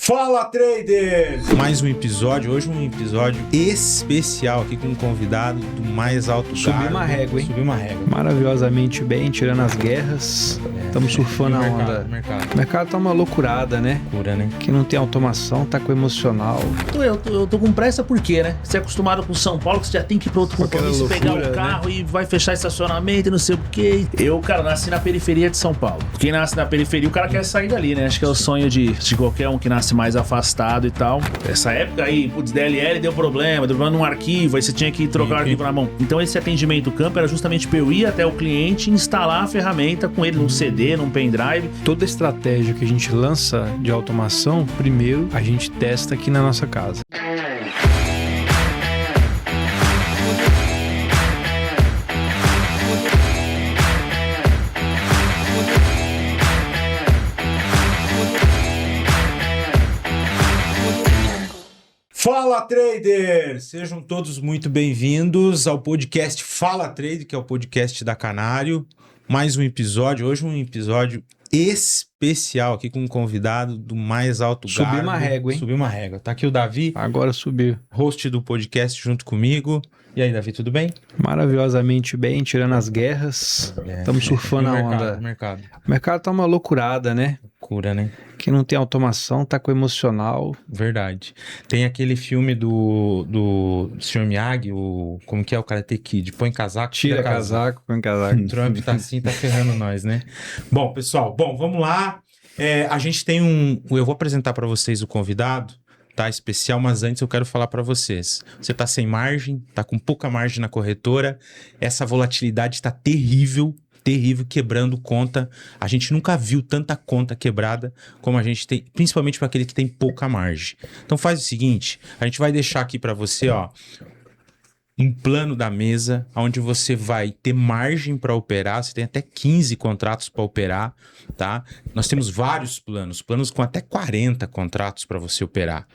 Fala, traders! Mais um episódio, hoje um episódio especial aqui com um convidado do mais alto garbo. Subiu uma régua, hein? Subiu uma régua. Maravilhosamente bem, tirando as guerras. Estamos surfando a onda. O mercado tá uma loucurada, né? Loucura, né? Que não tem automação, tá com emocional. Eu tô com pressa por quê, né? Você é acostumado com São Paulo, que você já tem que ir pra outro compromisso, pegar o carro, né? E vai fechar estacionamento e não sei o quê. Eu, cara, nasci na periferia de São Paulo. Quem nasce na periferia, o cara quer sair dali, né? Acho que é o sonho de qualquer um que nasce mais afastado e tal. Essa época aí, putz, DLL deu problema num arquivo, aí você tinha que trocar o arquivo na mão. Então esse atendimento campo era justamente pra eu ir até o cliente e instalar a ferramenta com ele num CD, num pendrive. Toda estratégia que a gente lança de automação, primeiro a gente testa aqui na nossa casa. Fala, traders! Sejam todos muito bem-vindos ao podcast Fala Trade, que é o podcast da Canário. Mais um episódio, hoje um episódio especial aqui com um convidado do mais alto garbo. Subiu uma régua, hein? Subiu uma régua. Tá aqui o Davi. Agora subiu. Host do podcast junto comigo. E aí, Davi, tudo bem? Maravilhosamente bem, tirando as guerras. Estamos surfando a onda. O mercado tá uma loucurada, né? Loucura, né? Que não tem automação, tá com emocional. Verdade. Tem aquele filme do Sr. Miyagi, como que é o Karate Kid? Põe casaco, tira casaco, põe casaco. O Trump tá assim, tá ferrando nós, né? Bom, pessoal, vamos lá. A gente tem eu vou apresentar para vocês o convidado, tá? Especial, mas antes eu quero falar para vocês. Você tá sem margem, tá com pouca margem na corretora, essa volatilidade tá terrível, quebrando conta. A gente nunca viu tanta conta quebrada como a gente tem, principalmente para aquele que tem pouca margem. Então faz o seguinte, a gente vai deixar aqui para você, ó, um plano da mesa, onde você vai ter margem para operar. Você tem até 15 contratos para operar, tá? Nós temos vários planos com até 40 contratos para você operar.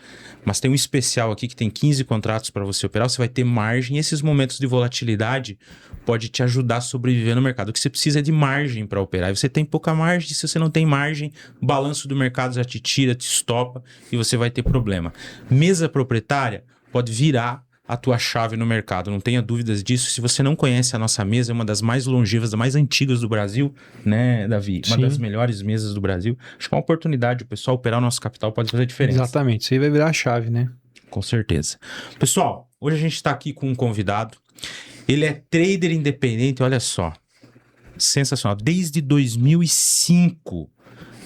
Mas tem um especial aqui que tem 15 contratos para você operar. Você vai ter margem. E esses momentos de volatilidade pode te ajudar a sobreviver no mercado. O que você precisa é de margem para operar. E você tem pouca margem. Se você não tem margem, o balanço do mercado já te tira, te estopa e você vai ter problema. Mesa proprietária pode virar a tua chave no mercado, não tenha dúvidas disso. Se você não conhece a nossa mesa, é uma das mais longevas, das mais antigas do Brasil, né, Davi? Uma das melhores mesas do Brasil. Acho que é uma oportunidade, o pessoal operar o nosso capital pode fazer diferença. Exatamente, isso aí vai virar a chave, né? Com certeza. Pessoal, hoje a gente está aqui com um convidado, ele é trader independente, olha só, sensacional, desde 2005,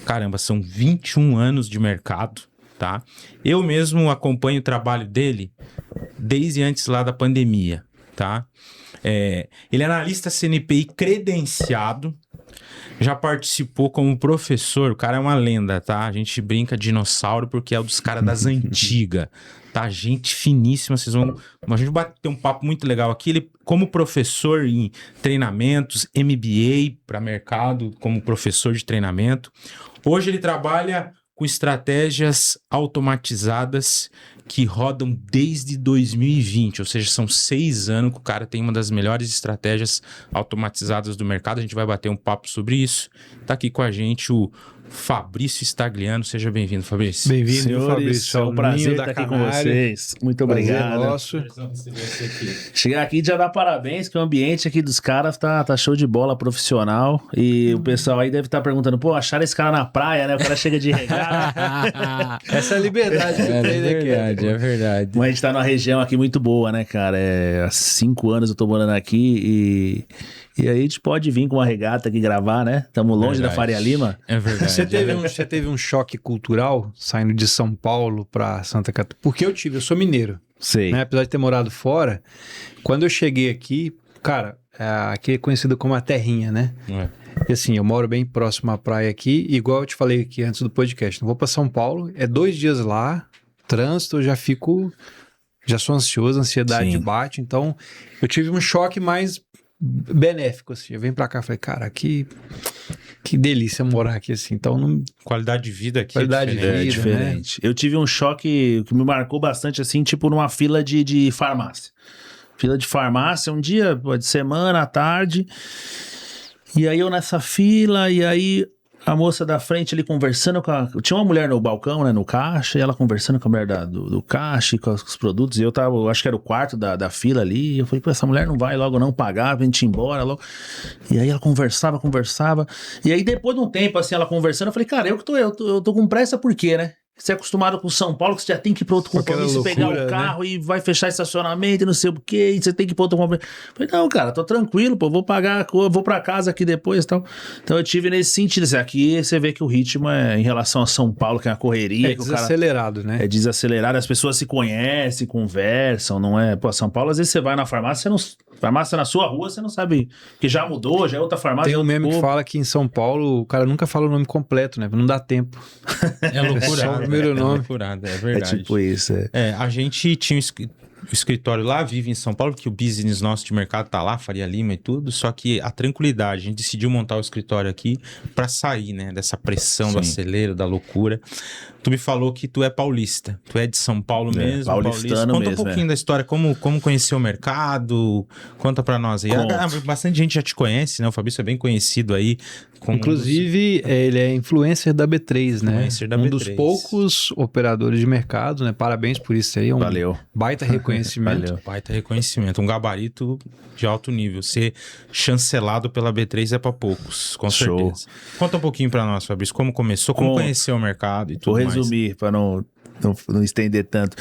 caramba, são 21 anos de mercado, tá? Eu mesmo acompanho o trabalho dele desde antes lá da pandemia, tá? Ele é analista CNPI credenciado, já participou como professor, o cara é uma lenda, tá? A gente brinca dinossauro porque é um dos caras das antigas, tá? Gente finíssima, a gente vai bater um papo muito legal aqui. Ele, como professor em treinamentos, MBA para mercado, como professor de treinamento. Hoje ele trabalha com estratégias automatizadas que rodam desde 2020, ou seja, são 6 anos que o cara tem uma das melhores estratégias automatizadas do mercado. A gente vai bater um papo sobre isso. Tá aqui com a gente o Fabrício Stagliano. Seja bem-vindo, Fabrício. Bem-vindo, Senhores, Fabrício. é um prazer estar aqui com vocês. Muito obrigado. Nosso. Chegar aqui e já dar parabéns, que o ambiente aqui dos caras tá show de bola, profissional. E o pessoal aí deve estar perguntando, pô, acharam esse cara na praia, né? O cara chega de regata. Essa é a liberdade que tem aqui. É verdade. Mas a gente tá numa região aqui muito boa, né, cara? Há 5 anos eu tô morando aqui e aí a gente pode vir com uma regata aqui gravar, né? Estamos longe da Faria Lima. É verdade. Você teve um choque cultural saindo de São Paulo para Santa Catarina? Porque eu sou mineiro. Sei. Né? Apesar de ter morado fora, quando eu cheguei aqui, cara, aqui é conhecido como a terrinha, né? E assim, eu moro bem próximo à praia aqui, igual eu te falei aqui antes do podcast. Não vou para São Paulo, 2 dias lá, trânsito, eu já sou ansioso, a ansiedade bate, então eu tive um choque mais benéfico, assim. Eu venho pra cá e falei, cara, que delícia morar aqui, assim. Então, qualidade de vida aqui é diferente. Né? Eu tive um choque que me marcou bastante, assim, tipo numa fila de farmácia. Fila de farmácia, um dia, de semana, à tarde. E aí eu nessa fila, e aí a moça da frente ali conversando com a... Tinha uma mulher no balcão, né, no caixa, e ela conversando com a mulher do caixa e com os produtos, e eu acho que era o quarto da fila ali, e eu falei, pô, essa mulher não vai logo não pagar, pra gente ir embora logo. E aí ela conversava, e aí depois de um tempo, assim, ela conversando, eu falei, cara, eu tô com pressa por quê, né? Você é acostumado com São Paulo, que você já tem que ir para outro compromisso, pegar o carro, né? E vai fechar estacionamento e não sei o quê, e você tem que ir para outro compromisso. Falei, não, cara, tô tranquilo, pô, vou para casa aqui depois e tal. Então eu tive nesse sentido, assim, aqui você vê que o ritmo é em relação a São Paulo, que é uma correria. É desacelerado, né? É desacelerado, as pessoas se conhecem, conversam, não é? Pô, São Paulo, às vezes você vai na farmácia, farmácia na sua rua, você não sabe que já mudou, já é outra farmácia. Tem um meme que fala que em São Paulo o cara nunca fala o nome completo, né? Não dá tempo. É loucura. Primeiro nome. É verdade. É tipo isso. A gente tinha o escritório lá, vive em São Paulo, que o business nosso de mercado tá lá, Faria Lima e tudo, só que a tranquilidade, a gente decidiu montar o escritório aqui pra sair, né, dessa pressão do acelero, da loucura. Tu me falou que tu é paulista, tu é de São Paulo mesmo, paulistano Conta mesmo, um pouquinho da história, como conheceu o mercado, conta pra nós aí. Bastante gente já te conhece, né, o Fabrício é bem conhecido aí. Inclusive, ele é influencer da B3, né? Influencer da um B3. dos poucos operadores de mercado, né? Parabéns por isso aí, Valeu. Baita reconhecimento. Valeu. Baita reconhecimento, um gabarito de alto nível. Ser chancelado pela B3 é pra poucos, com certeza. Conta um pouquinho pra nós, Fabrício, como começou, como conheceu o mercado e tudo mais. Vou resumir, pra não estender tanto.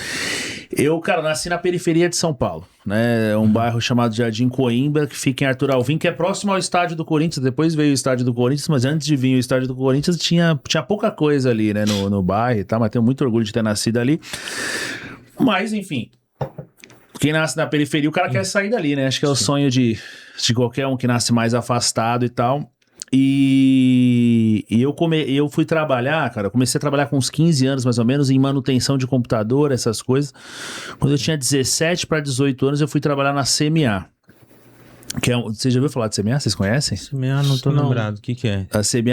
Eu, cara, nasci na periferia de São Paulo, né? É um bairro chamado Jardim Coimbra, que fica em Arthur Alvim, que é próximo ao estádio do Corinthians. Depois veio o estádio do Corinthians, mas antes de vir o estádio do Corinthians, tinha pouca coisa ali, né? No bairro e tal, mas tenho muito orgulho de ter nascido ali. Mas, enfim, quem nasce na periferia, o cara quer sair dali, né? Acho que é o sonho de qualquer um que nasce mais afastado e tal. E eu fui trabalhar, cara, eu comecei a trabalhar com uns 15 anos mais ou menos em manutenção de computador, essas coisas. Quando eu tinha 17 para 18 anos, eu fui trabalhar na CMA. Você já ouviu falar de CMA? Vocês conhecem? CMA, não tô lembrado. O que é? A CMA,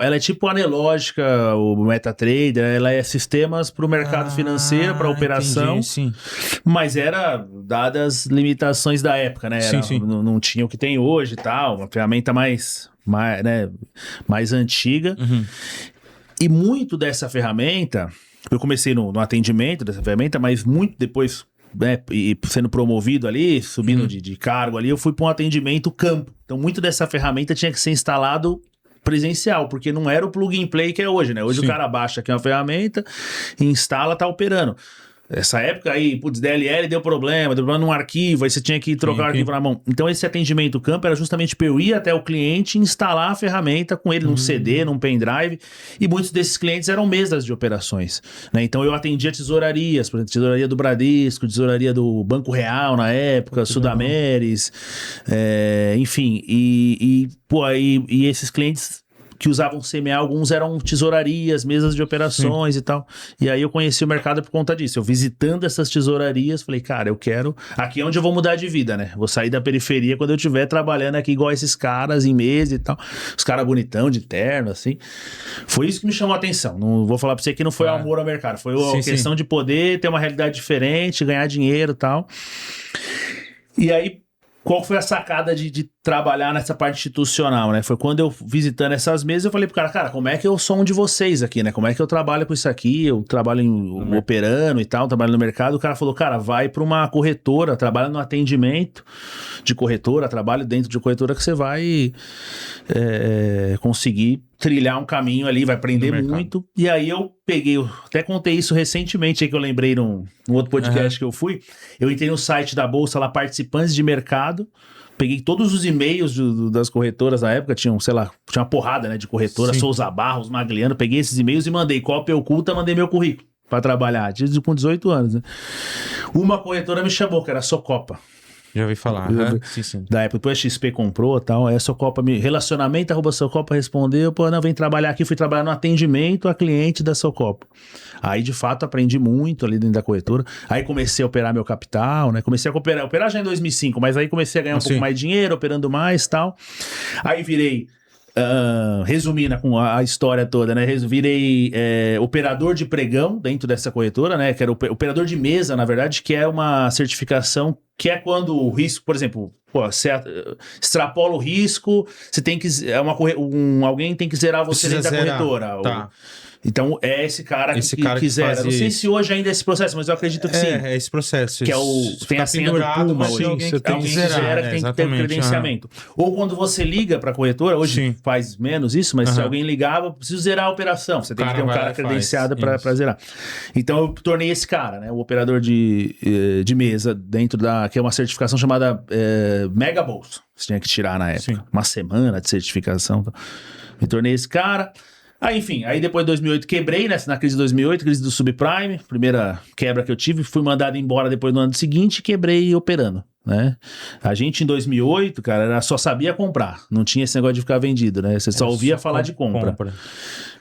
ela é tipo a Analógica, o MetaTrader, ela é sistemas para o mercado financeiro, para operação. Entendi, sim. Mas era dadas limitações da época, né? Sim. Não tinha o que tem hoje e tal, uma ferramenta mais antiga. Uhum. E muito dessa ferramenta, eu comecei no atendimento dessa ferramenta, mas muito depois, né, e sendo promovido ali, subindo de cargo ali, eu fui para um atendimento campo. Então muito dessa ferramenta tinha que ser instalado presencial, porque não era o plug and play que é hoje, né? Hoje o cara baixa aqui uma ferramenta, instala, tá operando. Essa época aí, DLL deu problema num arquivo, aí você tinha que trocar o arquivo na mão. Então esse atendimento campo era justamente para eu ir até o cliente e instalar a ferramenta com ele num CD, num pendrive, e muitos desses clientes eram mesas de operações, né? Então eu atendia tesourarias, por exemplo, tesouraria do Bradesco, tesouraria do Banco Real na época, Sudameris, enfim, e esses clientes que usavam CMA, alguns eram tesourarias, mesas de operações e tal. E aí eu conheci o mercado por conta disso. Eu visitando essas tesourarias, falei, cara, eu quero... Aqui é onde eu vou mudar de vida, né? Vou sair da periferia quando eu estiver trabalhando aqui igual esses caras em mesa e tal. Os caras bonitão, de terno, assim. Foi isso que me chamou a atenção. Não vou falar pra você que não foi amor ao mercado. Foi a questão de poder ter uma realidade diferente, ganhar dinheiro e tal. E aí, qual foi a sacada de trabalhar nessa parte institucional, né? Foi quando eu, visitando essas mesas, eu falei pro cara, como é que eu sou um de vocês aqui, né? Como é que eu trabalho com isso aqui? Eu trabalho operando e tal, trabalho no mercado. O cara falou, cara, vai pra uma corretora, trabalha no atendimento de corretora, trabalho dentro de corretora que você vai conseguir trilhar um caminho ali, vai aprender muito. E aí eu peguei, eu até contei isso recentemente, aí que eu lembrei num outro podcast que eu fui. Eu entrei no site da Bolsa lá, participantes de mercado, peguei todos os e-mails das corretoras na época, tinha uma porrada, né, de corretora, Souza Barros, Magliano, peguei esses e-mails e mandei cópia oculta, mandei meu currículo pra trabalhar, com 18 anos, né. Uma corretora me chamou, que era a Socopa. Já ouvi falar. Sim. Da época, depois a XP comprou e tal. Aí a Socopa relacionamento, @Socopa respondeu, vem trabalhar aqui. Fui trabalhar no atendimento a cliente da Socopa. Aí, de fato, aprendi muito ali dentro da corretora. Aí comecei a operar meu capital, né? Comecei a operar já em 2005, mas aí comecei a ganhar um pouco mais de dinheiro, operando mais e tal. Aí virei... resumindo com a história toda, né? Virei operador de pregão dentro dessa corretora, né? Que era operador de mesa, na verdade, que é uma certificação que é quando o risco, por exemplo, você extrapola o risco, você tem que alguém tem que zerar você dentro da corretora. Tá. Então, é esse cara que zera. Não sei se hoje ainda é esse processo, mas eu acredito que sim. É esse processo. Que é tem a senha do Puma hoje. Alguém que tem que zerar, que tem que ter credenciamento. Ou quando você liga para a corretora, hoje faz menos isso, mas se alguém ligava, preciso zerar a operação. Você tem que ter um cara credenciado para zerar. Então, eu tornei esse cara, né? O operador de mesa dentro que é uma certificação chamada Mega Bolsa. Você tinha que tirar na época. Uma semana de certificação. Me tornei esse cara. Aí, enfim, depois de 2008 quebrei, né, na crise de 2008, crise do subprime, primeira quebra que eu tive, fui mandado embora depois no ano seguinte e quebrei operando, né. A gente em 2008, cara, só sabia comprar, não tinha esse negócio de ficar vendido, né, você só ouvia falar de compra.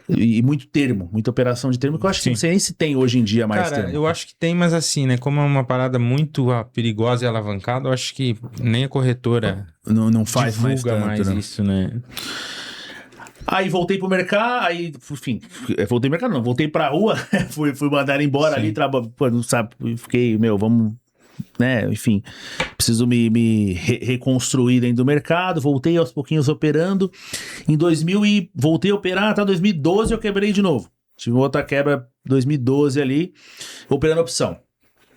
E muito termo, muita operação de termo, que eu acho que não sei nem se tem hoje em dia mais termo. Cara, eu acho que tem, mas assim, né, como é uma parada muito perigosa e alavancada, eu acho que nem a corretora não faz divulga mais isso, né. Aí voltei pro mercado, voltei pro mercado não, voltei pra rua, fui mandar embora ali, não sabe, fiquei, vamos, né, enfim, preciso me reconstruir dentro do mercado, voltei aos pouquinhos operando, em 2000 e voltei a operar, até 2012 eu quebrei de novo, tive outra quebra 2012 ali, operando opção.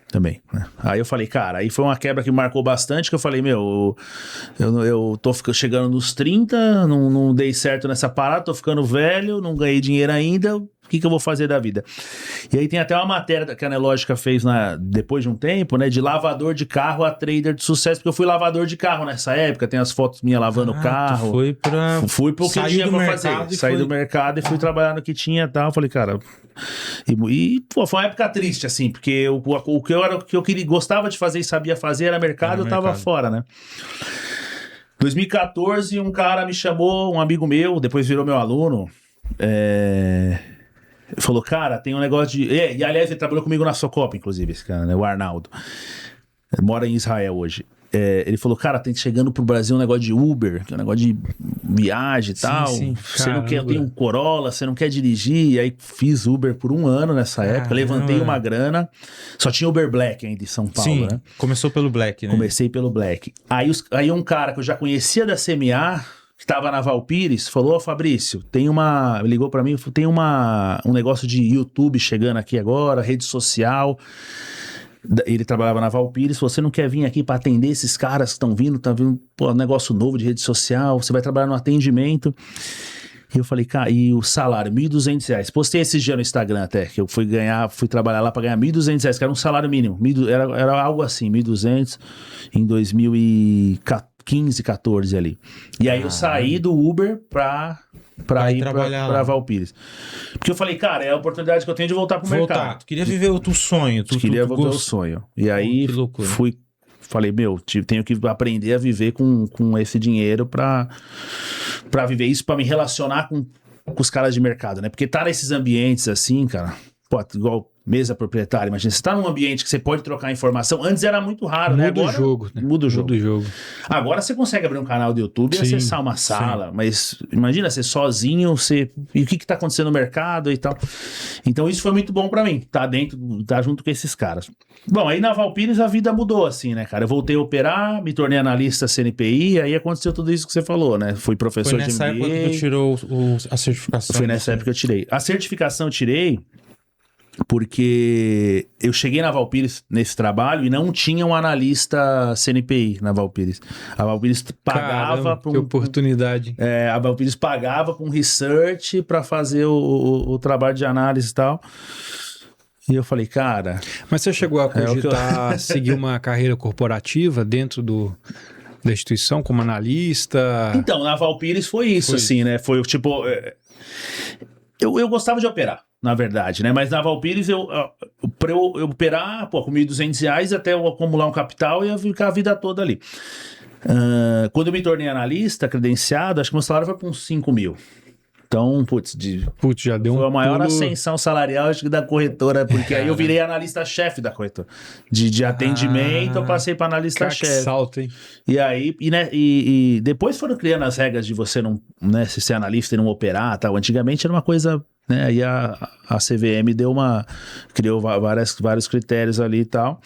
Também, né? Aí eu falei, cara, aí foi uma quebra que me marcou bastante, que eu falei, eu tô chegando nos 30, não dei certo nessa parada, tô ficando velho, não ganhei dinheiro ainda, o que eu vou fazer da vida? E aí tem até uma matéria que a Nelógica fez depois de um tempo, né, de lavador de carro a trader de sucesso, porque eu fui lavador de carro nessa época, tem as fotos minhas lavando o carro. Fui pro que tinha pra fazer, saí do mercado e fui trabalhar no que tinha e tal, falei, cara... Pô, foi uma época triste, assim, porque o que eu gostava de fazer e sabia fazer era mercado, eu tava fora, né? 2014, um cara me chamou, um amigo meu, depois virou meu aluno, falou, cara, tem um negócio de... E aliás, ele trabalhou comigo na Socop, inclusive, esse cara, né? O Arnaldo. Ele mora em Israel hoje. Ele falou, cara, tem chegando pro Brasil um negócio de Uber, que é um negócio de viagem e tal. Você não quer, tem um Corolla, você não quer dirigir. E aí fiz Uber por um ano nessa época, levantei uma grana. Só tinha Uber Black ainda em São Paulo, né? Começou pelo Black, né? Comecei pelo Black. Aí um cara que eu já conhecia da CMA, que tava na Valpires, falou, Fabrício, ligou pra mim, tem um negócio de YouTube chegando aqui agora, rede social... Ele trabalhava na Valpires, você não quer vir aqui para atender esses caras que estão vindo, um negócio novo de rede social, você vai trabalhar no atendimento. E eu falei, cara, e o salário, R$1.200. Postei esse dia no Instagram até, que eu fui trabalhar lá para ganhar R$1.200, que era um salário mínimo, era algo assim, 1.200 em 2015, 14 ali. E aí eu saí do Uber pra ir pra Valpires. Porque eu falei, cara, é a oportunidade que eu tenho de voltar pro mercado. Tu queria viver o teu sonho. Queria viver o sonho. E aí falei, tenho que aprender a viver com esse dinheiro pra viver isso, pra me relacionar com os caras de mercado, né? Porque tá nesses ambientes assim, cara, igual mesa proprietária, imagina, você tá num ambiente que você pode trocar informação, antes era muito raro, né? Agora, muda o jogo. Agora você consegue abrir um canal do YouTube e acessar uma sala, mas imagina, você sozinho, e o que tá acontecendo no mercado e tal. Então isso foi muito bom pra mim, tá junto com esses caras. Bom, aí na Valpires a vida mudou assim, né, cara? Eu voltei a operar, me tornei analista CNPI, aí aconteceu tudo isso que você falou, né? Fui professor de MBA. Foi nessa época que tu tirou a certificação? Foi nessa época que eu tirei. A certificação eu tirei porque eu cheguei na Valpires nesse trabalho e não tinha um analista CNPI na Valpires. A Valpires pagava... que oportunidade. A Valpires pagava para um research para fazer o trabalho de análise e tal. E eu falei, cara... Mas você chegou a cogitar seguir uma carreira corporativa dentro da instituição como analista? Então, na Valpires foi isso, assim, né? Foi tipo... Eu gostava de operar, na verdade, né? Mas na Valpires, pra eu operar, com R$1.200 até eu acumular um capital, eu ia ficar a vida toda ali. Quando eu me tornei analista, credenciado, acho que meu salário foi para uns 5 mil. Então, já deu foi a maior ascensão salarial, acho que da corretora, porque aí eu virei analista-chefe da corretora. De atendimento, eu passei para analista-chefe. Que salto, hein? E aí, e depois foram criando as regras de você não, né, se ser analista e não operar, tal. Antigamente era uma coisa né? Aí a CVM criou vários critérios ali e tal.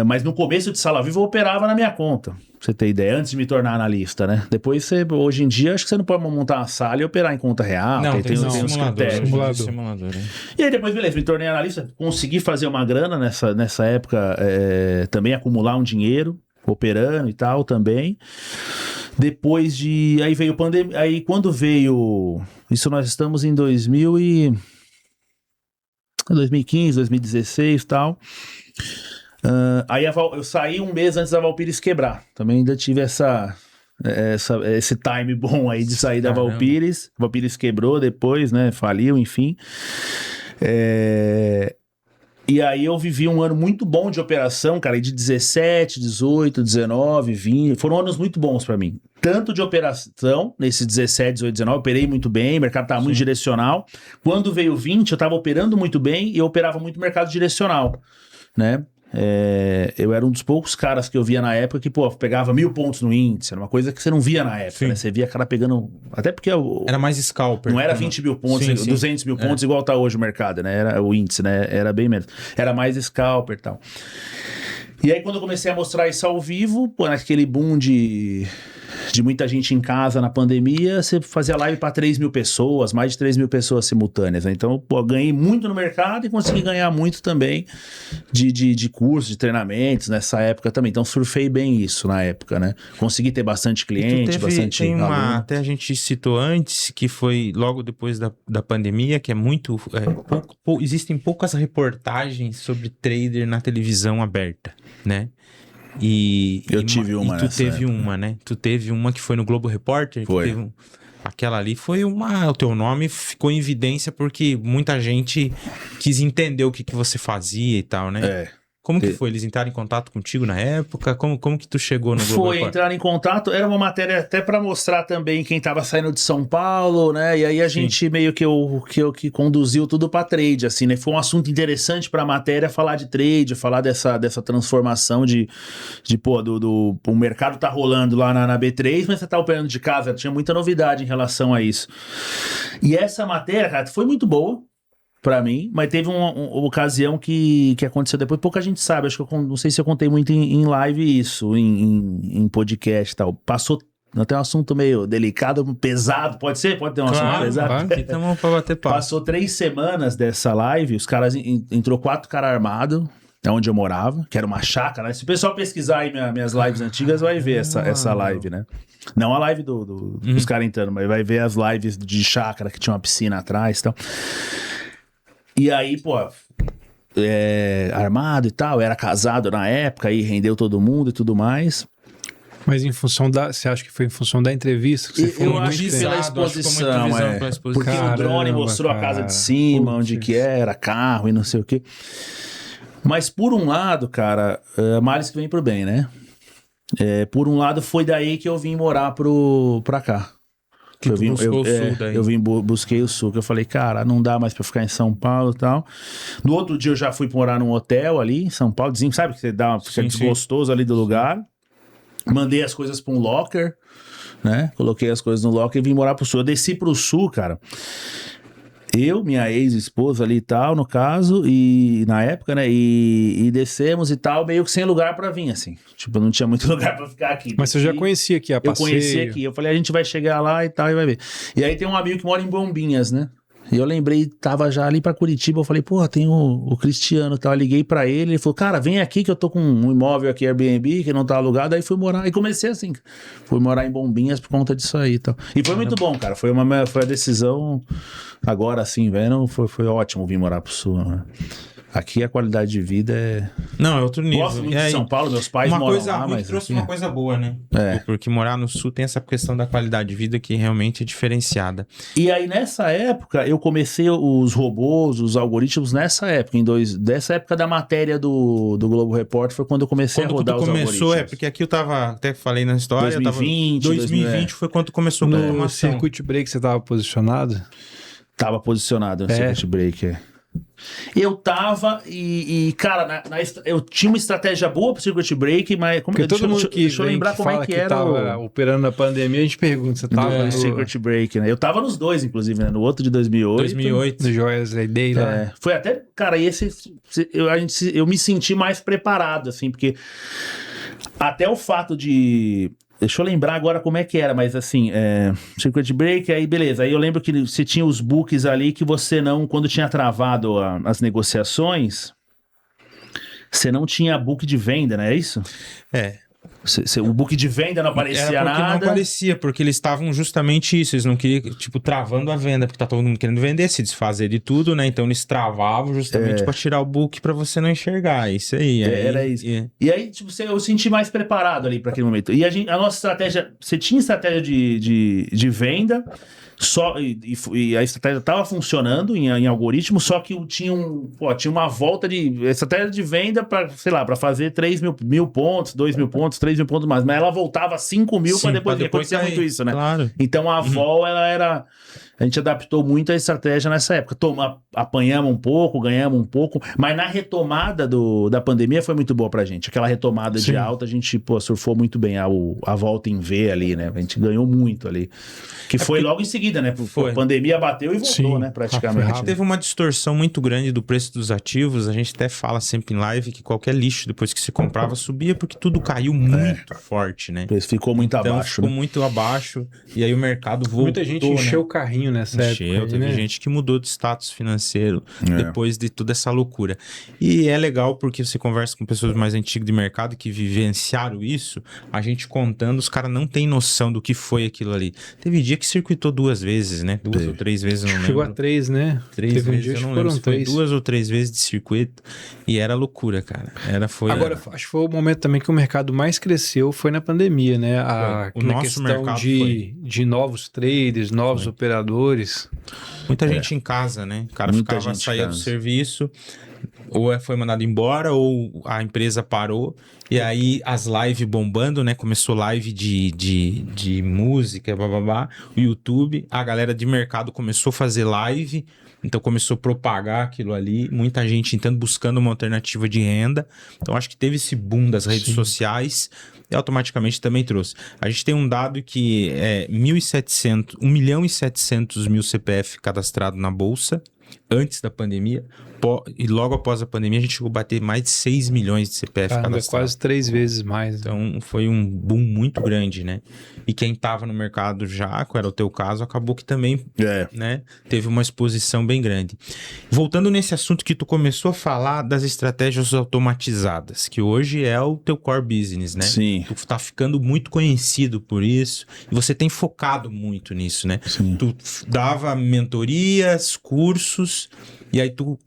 Mas no começo de Sala Viva eu operava na minha conta, pra você ter ideia, antes de me tornar analista, né? Depois hoje em dia, acho que você não pode montar uma sala e operar em conta real. Não, tem uns critérios. Simulador, né? E aí depois, beleza, me tornei analista, consegui fazer uma grana nessa época, também acumular um dinheiro, operando e tal também. Depois aí veio pandemia, aí quando veio, isso nós estamos em 2015, 2016 e tal. Aí eu saí um mês antes da Valpires quebrar. Também ainda tive esse time bom aí de sair da Valpires. Valpires quebrou depois, né? Faliu, enfim. E aí eu vivi um ano muito bom de operação, cara, de 17, 18, 19, 20, foram anos muito bons pra mim. Tanto de operação, nesses 17, 18, 19, eu operei muito bem, o mercado tava muito direcional. Quando veio 20, eu tava operando muito bem e eu operava muito mercado direcional, né? Eu era um dos poucos caras que eu via na época que, pegava 1000 pontos no índice, era uma coisa que você não via na época, né? Você via cara pegando, até porque... Era mais scalper. Não era 20 mil pontos, 200 mil pontos igual tá hoje o mercado, né? Era o índice, né? Era bem menos. Era mais scalper e tal. E aí quando eu comecei a mostrar isso ao vivo, naquele boom de muita gente em casa na pandemia, você fazia live para 3 mil pessoas, mais de 3 mil pessoas simultâneas, né? Então, ganhei muito no mercado e consegui ganhar muito também de cursos, de treinamentos nessa época também. Então, surfei bem isso na época, né? Consegui ter bastante cliente, bastante aluno. Até a gente citou antes, que foi logo depois da pandemia, que é muito... existem poucas reportagens sobre trader na televisão aberta, né? Eu tive uma. E tu teve uma, né? Tu teve uma que foi no Globo Repórter. Foi. Aquela ali foi uma... O teu nome ficou em evidência porque muita gente quis entender o que você fazia e tal, né? Como que foi? Eles entraram em contato contigo na época? Como que tu chegou no Globo Repórter? Entrar em contato, era uma matéria até para mostrar também quem tava saindo de São Paulo, né? E aí a gente meio que que conduziu tudo para trade, assim, né? Foi um assunto interessante para a matéria falar de trade, falar dessa transformação o mercado tá rolando lá na B3, mas você tá operando de casa, tinha muita novidade em relação a isso. E essa matéria, cara, foi muito boa pra mim, mas teve uma ocasião que aconteceu depois, pouca gente sabe, acho que eu não sei se eu contei muito em live isso, em podcast e tal. Passou, até um assunto meio delicado, pesado, pode ser? Pode ter um assunto pesado? Claro, aqui estamos pra bater papo. Passou 3 semanas dessa live, os caras, entrou 4 caras armados, é onde eu morava, que era uma chácara, né? Se o pessoal pesquisar aí minhas lives antigas, vai ver essa live, né? Não a live dos caras entrando, mas vai ver as lives de chácara, que tinha uma piscina atrás e tal. E aí, armado e tal, era casado na época, aí rendeu todo mundo e tudo mais. Mas você acha que foi em função da entrevista que você falou? Eu acho que pela exposição, porque o drone mostrou a casa de cima, onde que era, carro e não sei o quê. Mas por um lado, cara, males que vem pro bem, né? Por um lado, foi daí que eu vim morar pra cá. Busquei o sul, que eu falei, cara, não dá mais pra ficar em São Paulo e tal. No outro dia eu já fui morar num hotel ali em São Paulo, sabe que você fica desgostoso ali do lugar. Mandei as coisas pra um locker, né? Coloquei as coisas no locker e vim morar pro sul. Eu desci pro sul, cara. Eu, minha ex-esposa ali e tal, no caso, e na época, né, e descemos e tal, meio que sem lugar pra vir, assim. Tipo, não tinha muito lugar pra ficar aqui. Mas você já conhecia aqui a passeio? Eu conhecia aqui. Eu falei, a gente vai chegar lá e tal, e vai ver. E aí tem um amigo que mora em Bombinhas, né? E eu lembrei, tava já ali pra Curitiba, eu falei, porra, tem o Cristiano e tal. Eu liguei pra ele falou, cara, vem aqui que eu tô com um imóvel aqui, Airbnb, que não tá alugado. Aí fui morar, e comecei assim, fui morar em Bombinhas por conta disso aí e tal. E foi muito bom, cara, foi a decisão, agora assim, vendo, foi ótimo vir morar pro sul, né? Aqui a qualidade de vida é... Não, é outro nível. Gosto muito de São Paulo, meus pais moram lá, mas... trouxe assim, uma coisa boa, né? É. Porque morar no sul tem essa questão da qualidade de vida que realmente é diferenciada. E aí, nessa época, eu comecei os robôs, os algoritmos, nessa época, dessa época da matéria do Globo Repórter, foi quando eu comecei a rodar os algoritmos. Quando começou, porque aqui eu tava, até falei na história... 2020 foi quando começou a no circuit break você tava posicionado? Tava posicionado no circuit break, Eu tava cara, eu tinha uma estratégia boa pro Circuit Break, mas Porque todo mundo deixa eu lembrar como é que era tava operando na pandemia, a gente pergunta, você tava no Circuit Break, né? Eu tava nos dois, inclusive, né? No outro de 2008. No Joias Day lá. Foi até, cara, eu me senti mais preparado, assim, porque até o fato de... Deixa eu lembrar agora como é que era, mas assim, Circuit Break, aí beleza. Aí eu lembro que você tinha os books ali que você não, quando tinha travado as negociações, você não tinha book de venda, não é isso? O book de venda não aparecia Era porque nada. não aparecia, porque eles estavam justamente isso, eles não queriam, tipo, travando a venda, porque tá todo mundo querendo vender, se desfazer de tudo, né? Então eles travavam justamente pra tirar o book pra você não enxergar, isso aí. Era isso. E aí, tipo, eu senti mais preparado ali pra aquele momento. E a nossa estratégia, você tinha estratégia de venda, e a estratégia estava funcionando em algoritmo, só que tinha uma volta de estratégia de venda para, sei lá, para fazer 3 mil pontos, 2 mil pontos, 3 mil pontos mais, mas ela voltava 5 mil para depois acontecia muito isso, né? Claro. Então a vol, ela era... A gente adaptou muito a estratégia nessa época. Apanhamos um pouco, ganhamos um pouco, mas na retomada da pandemia foi muito boa pra gente. Aquela retomada de alta, a gente surfou muito bem a volta em V ali, né? A gente ganhou muito ali. Que foi logo em seguida, né? A pandemia bateu e voltou, né? Praticamente. A gente teve uma distorção muito grande do preço dos ativos. A gente até fala sempre em live que qualquer lixo, depois que se comprava, subia, porque tudo caiu muito forte, né? Ficou muito abaixo. Ficou muito abaixo. E aí o mercado voltou. Muita gente encheu o carrinho nessa época. Teve gente que mudou de status financeiro depois de toda essa loucura. E é legal porque você conversa com pessoas mais antigas de mercado que vivenciaram isso, a gente contando, os caras não têm noção do que foi aquilo ali. Teve dia que circuitou 2 vezes, né? 2 ou 3 vezes, não lembro. Chegou a 3, né? 3 Teve vezes, um dia eu não que lembro foram se foi 3. 2 ou 3 vezes de circuito. E era loucura, cara. Agora, acho que foi o momento também que o mercado mais cresceu, foi na pandemia, né? Na questão de novos traders, novos operadores. Muita gente em casa, né? O cara saía do serviço, ou foi mandado embora, ou a empresa parou, e aí as lives bombando, né? Começou live de música, bababá, o YouTube, a galera de mercado começou a fazer live, então começou a propagar aquilo ali, muita gente então buscando uma alternativa de renda. Então acho que teve esse boom das redes sociais e automaticamente também trouxe. A gente tem um dado que é 1.700.000 CPF cadastrado na Bolsa antes da pandemia, e logo após a pandemia a gente chegou a bater mais de 6 milhões de CPF cadastrados. Quase 3 vezes mais. Então foi um boom muito grande, né? E quem estava no mercado já, que era o teu caso, acabou que também né, teve uma exposição bem grande. Voltando nesse assunto que tu começou a falar das estratégias automatizadas, que hoje é o teu core business, né? Sim. Tu tá ficando muito conhecido por isso e você tem focado muito nisso, né? Sim. Tu dava mentorias, cursos, e aí tu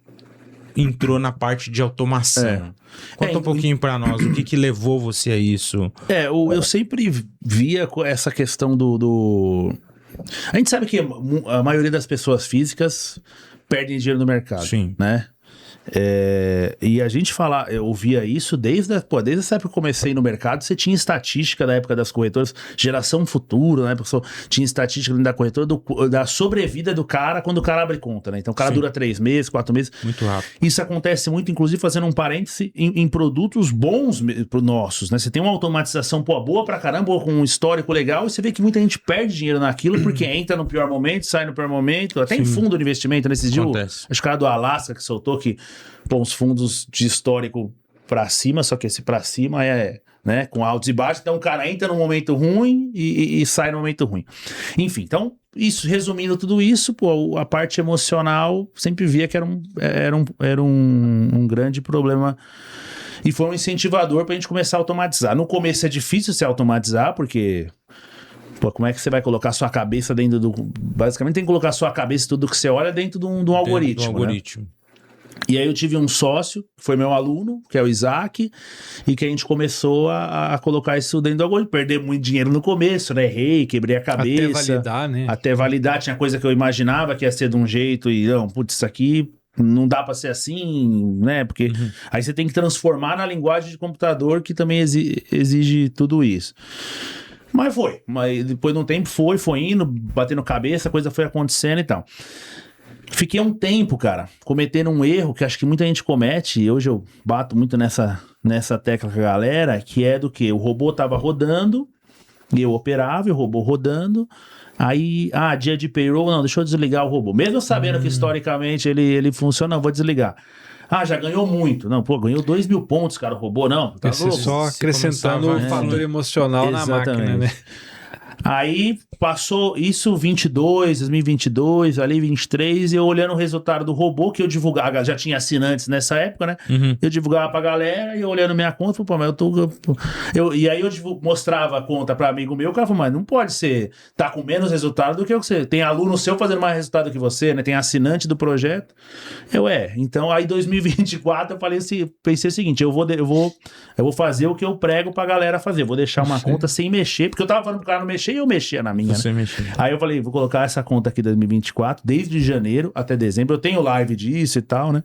entrou na parte de automação. Conta um pouquinho para nós, o que levou você a isso? Eu sempre via essa questão do... A gente sabe que a maioria das pessoas físicas perdem dinheiro no mercado, né? E a gente eu ouvia isso desde essa época que eu comecei no mercado. Você tinha estatística da época das corretoras, geração futura, né? Tinha estatística dentro da corretora da sobrevida do cara quando o cara abre conta, né? Então o cara dura 3 meses, 4 meses. Muito rápido. Isso acontece muito, inclusive fazendo um parêntese, em produtos bons nossos, né? Você tem uma automatização boa pra caramba, com um histórico legal, e você vê que muita gente perde dinheiro naquilo porque entra no pior momento, sai no pior momento, até em fundo de investimento. Nesses dias, acho que o cara do Alasca que soltou que os fundos de histórico pra cima, só que esse pra cima né, com altos e baixos, então o cara entra num momento ruim e sai no momento ruim. Enfim, então, resumindo tudo isso, a parte emocional sempre via que era um grande problema e foi um incentivador pra gente começar a automatizar. No começo é difícil se automatizar, porque... como é que você vai colocar sua cabeça dentro do... Basicamente tem que colocar sua cabeça e tudo que você olha dentro de um algoritmo, né? E aí eu tive um sócio, que foi meu aluno, que é o Isaac, e que a gente começou a colocar isso dentro do algoritmo. Perder muito dinheiro no começo, né? Errei, quebrei a cabeça. Até validar, né? Até validar. Tinha coisa que eu imaginava que ia ser de um jeito e não, putz, isso aqui não dá pra ser assim, né? Porque aí você tem que transformar na linguagem de computador, que também exige tudo isso. Mas depois de um tempo foi indo, batendo cabeça, a coisa foi acontecendo e tal. Fiquei um tempo, cara, cometendo um erro que acho que muita gente comete, e hoje eu bato muito nessa tecla com a galera, que é do que? O robô tava rodando, e eu operava, e o robô rodando, aí, dia de payroll, não, deixa eu desligar o robô. Mesmo sabendo que historicamente ele funciona, não, vou desligar. Já ganhou muito. Não, pô, ganhou 2.000 pontos, cara, o robô, não. Tá louco? Só acrescentando o fator emocional na máquina, né? Aí passou isso 2022, ali 23, e eu olhando o resultado do robô, que eu divulgava, já tinha assinantes nessa época, né? Eu divulgava pra galera, e eu olhando minha conta, pô, mas e aí eu mostrava a conta pra amigo meu, o cara falou, mas não pode ser, tá com menos resultado do que você. Tem aluno seu fazendo mais resultado que você, né? Tem assinante do projeto. Então aí 2024 eu pensei o seguinte, eu vou fazer o que eu prego pra galera fazer, eu vou deixar uma conta sem mexer, porque eu tava falando pro cara não mexer e eu mexia na minha, né? Aí eu falei, vou colocar essa conta aqui 2024, desde janeiro até dezembro, eu tenho live disso e tal, né?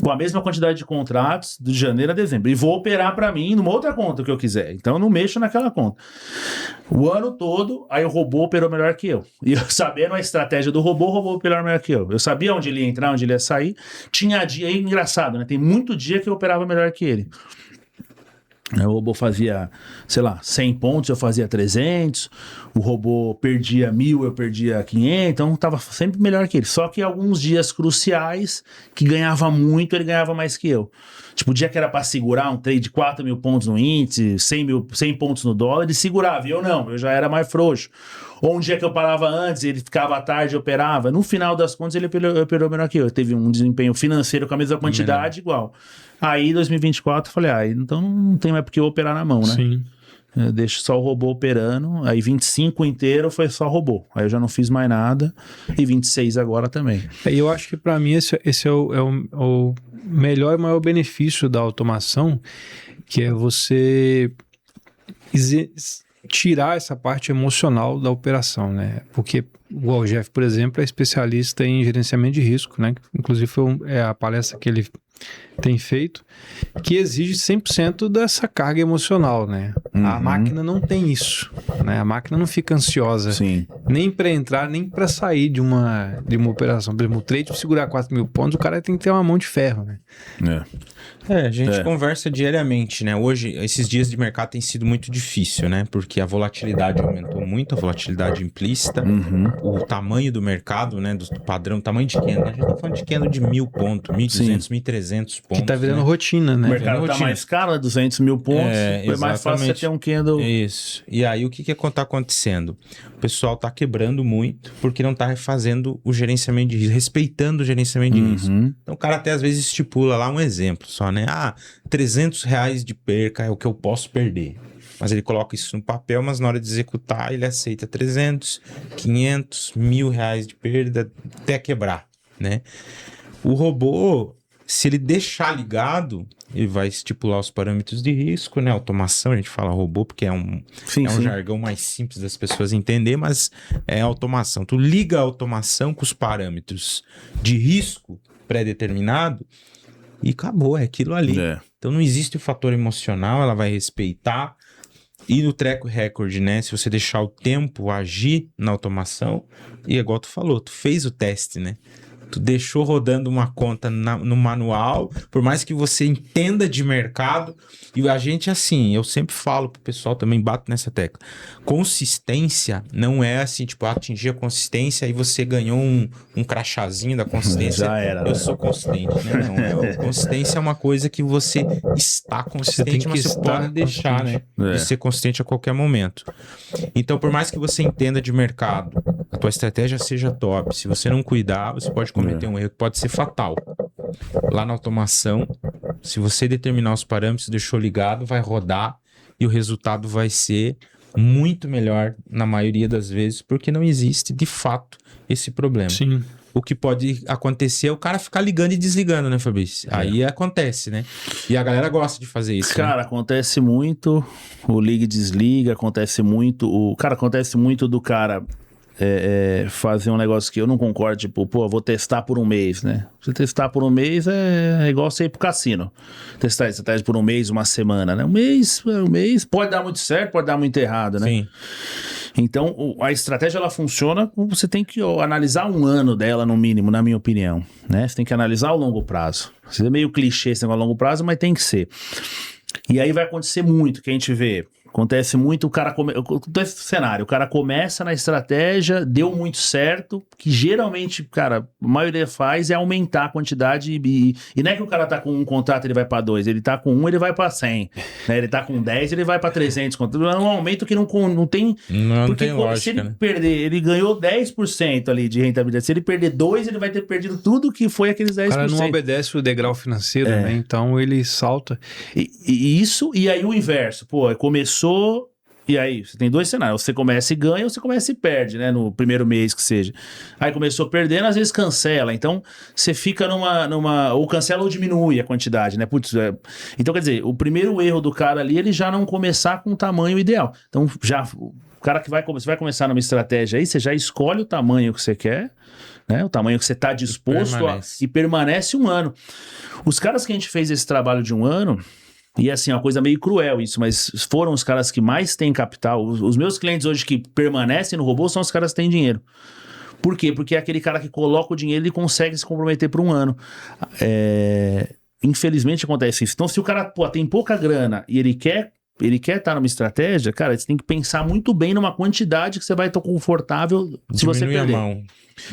Com a mesma quantidade de contratos, de janeiro a dezembro. E vou operar pra mim numa outra conta que eu quiser. Então eu não mexo naquela conta. O ano todo, aí o robô operou melhor que eu. E eu sabendo a estratégia do robô, o robô operou melhor que eu. Eu sabia onde ele ia entrar, onde ele ia sair. Tinha dia, aí engraçado, né? Tem muito dia que eu operava melhor que ele. O robô fazia, sei lá, 100 pontos, eu fazia 300. O robô perdia 1.000, eu perdia 500. Então tava sempre melhor que ele. Só que alguns dias cruciais, que ganhava muito, ele ganhava mais que eu. Tipo, o dia que era pra segurar um trade de 4.000 pontos no índice, 100 pontos no dólar, ele segurava. E eu não, eu já era mais frouxo. Ou um dia que eu parava antes, ele ficava à tarde e operava. No final das contas, ele operou melhor que eu. Teve um desempenho financeiro com a mesma quantidade, igual. Aí, em 2024, eu falei, então não tem mais porque eu operar na mão, né? Sim. Eu deixo só o robô operando. Aí, 25 inteiro foi só robô. Aí eu já não fiz mais nada. E 26 agora também. E eu acho que para mim esse é o melhor e maior benefício da automação, que é você tirar essa parte emocional da operação, né? Porque o Jeff, por exemplo, é especialista em gerenciamento de risco, né? Inclusive foi a palestra que ele tem feito, que exige 100% dessa carga emocional, né? A máquina não tem isso, né? A máquina não fica ansiosa, nem para entrar, nem para sair de uma operação. Por exemplo, o trade, para segurar 4.000 pontos, o cara tem que ter uma mão de ferro, né? A gente conversa diariamente, né? Hoje, esses dias de mercado tem sido muito difícil, né? Porque a volatilidade aumentou muito, a volatilidade implícita, o tamanho do mercado, né? Do padrão, o tamanho de candle. A gente tá falando de candle de 1.000 pontos, 1.200, 1.300 pontos. Que tá virando rotina, né? O mercado tá mais caro, 200.000 pontos. É mais fácil você ter um candle. Isso. E aí, o que tá acontecendo? O pessoal tá quebrando muito porque não tá fazendo o gerenciamento de risco, respeitando o gerenciamento de risco. Então, o cara até às vezes estipula lá um exemplo só, né? R$300 de perca é o que eu posso perder. Mas ele coloca isso no papel, mas na hora de executar, ele aceita 300, 500, R$1.000 de perda até quebrar, né? O robô, se ele deixar ligado, ele vai estipular os parâmetros de risco, né? Automação, a gente fala robô porque é um jargão mais simples das pessoas entender, mas é automação. Tu liga a automação com os parâmetros de risco pré-determinado e acabou, é aquilo ali. Então não existe o fator emocional, ela vai respeitar. E no track record, né? Se você deixar o tempo agir na automação, e igual tu falou, tu fez o teste, né? Tu deixou rodando uma conta no manual, por mais que você entenda de mercado, e a gente, assim, eu sempre falo pro pessoal, também bato nessa tecla, consistência não é assim, tipo, atingir a consistência e você ganhou um crachazinho da consistência. Já era, eu sou consistente, né? Não, consistência é uma coisa que você está consistente, mas você pode deixar, né? De ser consistente a qualquer momento. Então, por mais que você entenda de mercado, a tua estratégia seja top, se você não cuidar, você pode cometer um erro que pode ser fatal. Lá na automação, se você determinar os parâmetros, deixou ligado, vai rodar e o resultado vai ser muito melhor na maioria das vezes, porque não existe, de fato, esse problema. Sim. O que pode acontecer é o cara ficar ligando e desligando, né, Fabrício? Aí acontece, né? E a galera gosta de fazer isso. Cara, né? Acontece muito o liga e desliga, acontece muito do cara fazer um negócio que eu não concordo, tipo, vou testar por um mês, né? Você testar por um mês é igual você ir pro cassino. Testar estratégia por um mês, uma semana, né? Um mês pode dar muito certo, pode dar muito errado, né? Sim. Então, a estratégia, ela funciona, você tem que analisar um ano dela, no mínimo, na minha opinião, né? Você tem que analisar o longo prazo. Isso é meio clichê esse negócio a longo prazo, mas tem que ser. E aí vai acontecer muito, que a gente vê. Acontece muito, acontece esse cenário, o cara começa na estratégia, deu muito certo, que geralmente, cara, a maioria faz é aumentar a quantidade e não é que o cara tá com um contrato, ele vai pra 2, ele tá com 1, ele vai pra 100, né? Ele tá com 10, ele vai pra 300, é um aumento que não tem... Não tem lógica, se ele né? perder, ele ganhou 10% ali de rentabilidade, se ele perder 2, ele vai ter perdido tudo que foi aqueles 10%. O cara não obedece o degrau financeiro, né? Então ele salta. E isso, e aí o inverso, pô, começou. E aí, você tem dois cenários. Você começa e ganha ou você começa e perde, né? No primeiro mês que seja. Aí começou perdendo, às vezes cancela. Então, você fica numa... Ou cancela ou diminui a quantidade, né? Putz, Então, quer dizer, o primeiro erro do cara ali, ele já não começar com o tamanho ideal. Então, já... O cara que vai começar numa estratégia aí, você já escolhe o tamanho que você quer, né? O tamanho que você está disposto e permanece um ano. Os caras que a gente fez esse trabalho de um ano... E assim, é uma coisa meio cruel isso, mas foram os caras que mais têm capital. Os meus clientes hoje que permanecem no robô são os caras que têm dinheiro. Por quê? Porque é aquele cara que coloca o dinheiro e consegue se comprometer por um ano. Infelizmente acontece isso. Então, se o cara tem pouca grana e ele quer estar numa estratégia, cara, você tem que pensar muito bem numa quantidade que você vai estar confortável se você perder. Diminui a mão.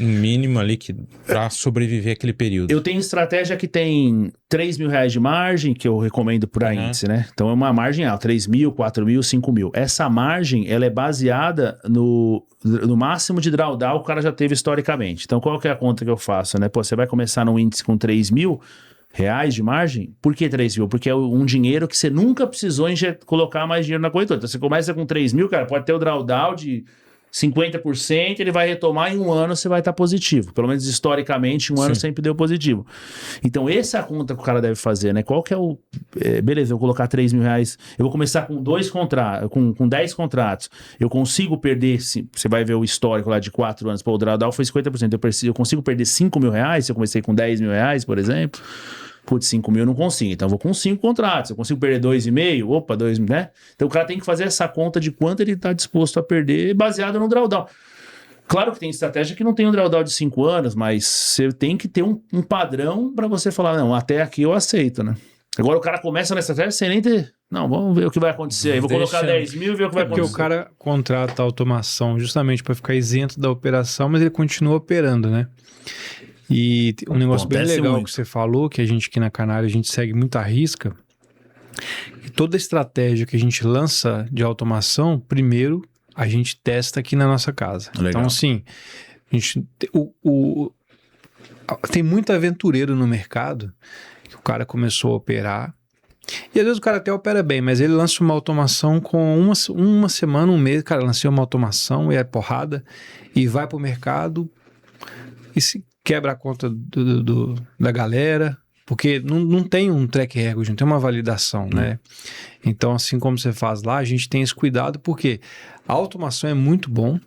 Um mínimo ali para sobreviver aquele período. Eu tenho estratégia que tem R$3.000 de margem, que eu recomendo por índice, né? Então é uma margem alta, 3.000, 4.000, 5.000. Essa margem, ela é baseada no máximo de drawdown que o cara já teve historicamente. Então qual que é a conta que eu faço, né? Pô, você vai começar num índice com R$3.000 de margem. Por que 3.000? Porque é um dinheiro que você nunca precisou colocar mais dinheiro na corretora. Então você começa com 3.000, cara, pode ter o drawdown de 50%, ele vai retomar em um ano, você vai estar positivo. Pelo menos historicamente, um ano sempre deu positivo. Então, essa é a conta que o cara deve fazer, né? Qual que é o... beleza, eu vou colocar R$3.000, eu vou começar com 10 contratos, eu consigo perder, você vai ver o histórico lá de 4 anos, pô, o drawdown foi 50%, eu consigo perder R$5.000 se eu comecei com R$10.000, por exemplo. Putz, 5.000 eu não consigo, então eu vou com 5 contratos, eu consigo perder 2,5, opa, 2, né? Então o cara tem que fazer essa conta de quanto ele está disposto a perder baseado no drawdown. Claro que tem estratégia que não tem um drawdown de 5 anos, mas você tem que ter um padrão para você falar, não, até aqui eu aceito, né? Agora o cara começa na estratégia sem nem ter... Não, vamos ver o que vai acontecer aí. Vou colocar 10.000 e ver o que vai acontecer. Porque o cara contrata a automação justamente para ficar isento da operação, mas ele continua operando, né? E um negócio bem legal que você falou, que a gente aqui na Canário, a gente segue muito à risca, que toda estratégia que a gente lança de automação, primeiro a gente testa aqui na nossa casa. Legal. Então, assim, a gente, tem muito aventureiro no mercado, que o cara começou a operar, e às vezes o cara até opera bem, mas ele lança uma automação com uma semana, um mês, cara, lancei uma automação e é porrada, e vai pro mercado e se quebra a conta da galera, porque não tem um track record, não tem uma validação, né? Então, assim como você faz lá, a gente tem esse cuidado, porque a automação é muito bom,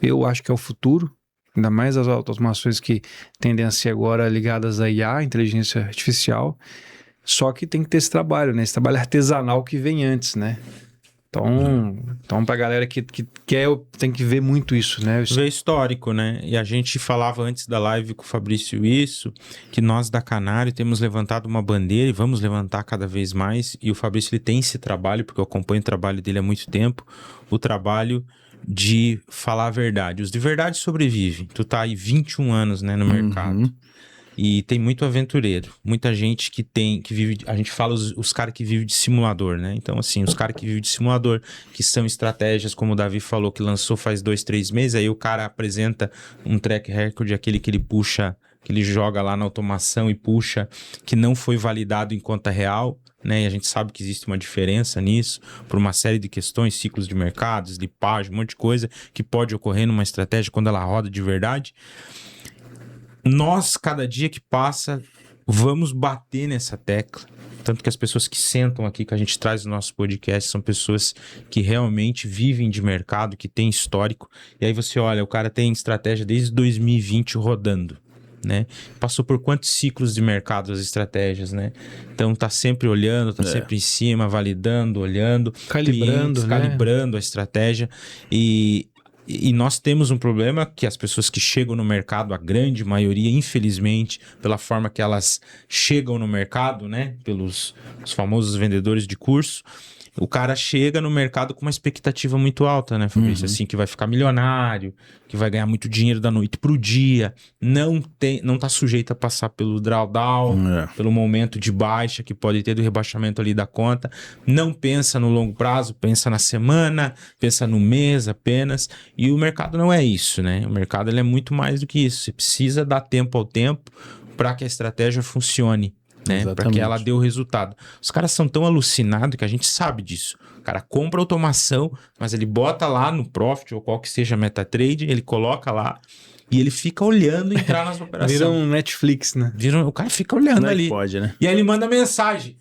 eu acho que é o futuro, ainda mais as automações que tendem a ser agora ligadas a IA, inteligência artificial, só que tem que ter esse trabalho, né? Esse trabalho artesanal que vem antes, né? Então pra galera que quer, tem que ver muito isso, né? Ver histórico, né? E a gente falava antes da live com o Fabrício isso, que nós da Canário temos levantado uma bandeira e vamos levantar cada vez mais, e o Fabrício ele tem esse trabalho, porque eu acompanho o trabalho dele há muito tempo, o trabalho de falar a verdade. Os de verdade sobrevivem. Tu tá aí 21 anos, né, no mercado. E tem muito aventureiro, muita gente que vive, a gente fala os caras que vivem de simulador, né? Então, assim, os caras que vivem de simulador, que são estratégias, como o Davi falou, que lançou faz 2, 3 meses, aí o cara apresenta um track record, aquele que ele puxa, que ele joga lá na automação e puxa, que não foi validado em conta real, né? E a gente sabe que existe uma diferença nisso, por uma série de questões, ciclos de mercado, slipagem, um monte de coisa que pode ocorrer numa estratégia quando ela roda de verdade. Nós, cada dia que passa, vamos bater nessa tecla. Tanto que as pessoas que sentam aqui, que a gente traz no nosso podcast, são pessoas que realmente vivem de mercado, que têm histórico. E aí você olha, o cara tem estratégia desde 2020 rodando. né? Passou por quantos ciclos de mercado as estratégias, né? Então tá sempre olhando, tá sempre em cima, validando, olhando, calibrando, clientes, né? calibrando a estratégia. E nós temos um problema que as pessoas que chegam no mercado, a grande maioria, infelizmente, pela forma que elas chegam no mercado, né? Pelos os famosos vendedores de curso, o cara chega no mercado com uma expectativa muito alta, né, Fabrício? Assim, que vai ficar milionário, que vai ganhar muito dinheiro da noite pro dia, não tá sujeito a passar pelo drawdown, pelo momento de baixa que pode ter do rebaixamento ali da conta, não pensa no longo prazo, pensa na semana, pensa no mês apenas, e o mercado não é isso, né? O mercado ele é muito mais do que isso, você precisa dar tempo ao tempo para que a estratégia funcione, né? Para que ela dê o resultado. Os caras são tão alucinados que a gente sabe disso. O cara compra automação, mas ele bota lá no Profit ou qual que seja a MetaTrader, ele coloca lá e ele fica olhando entrar nas operações. Vira um Netflix, né? O cara fica olhando ali. Pode, né? E aí ele manda mensagem.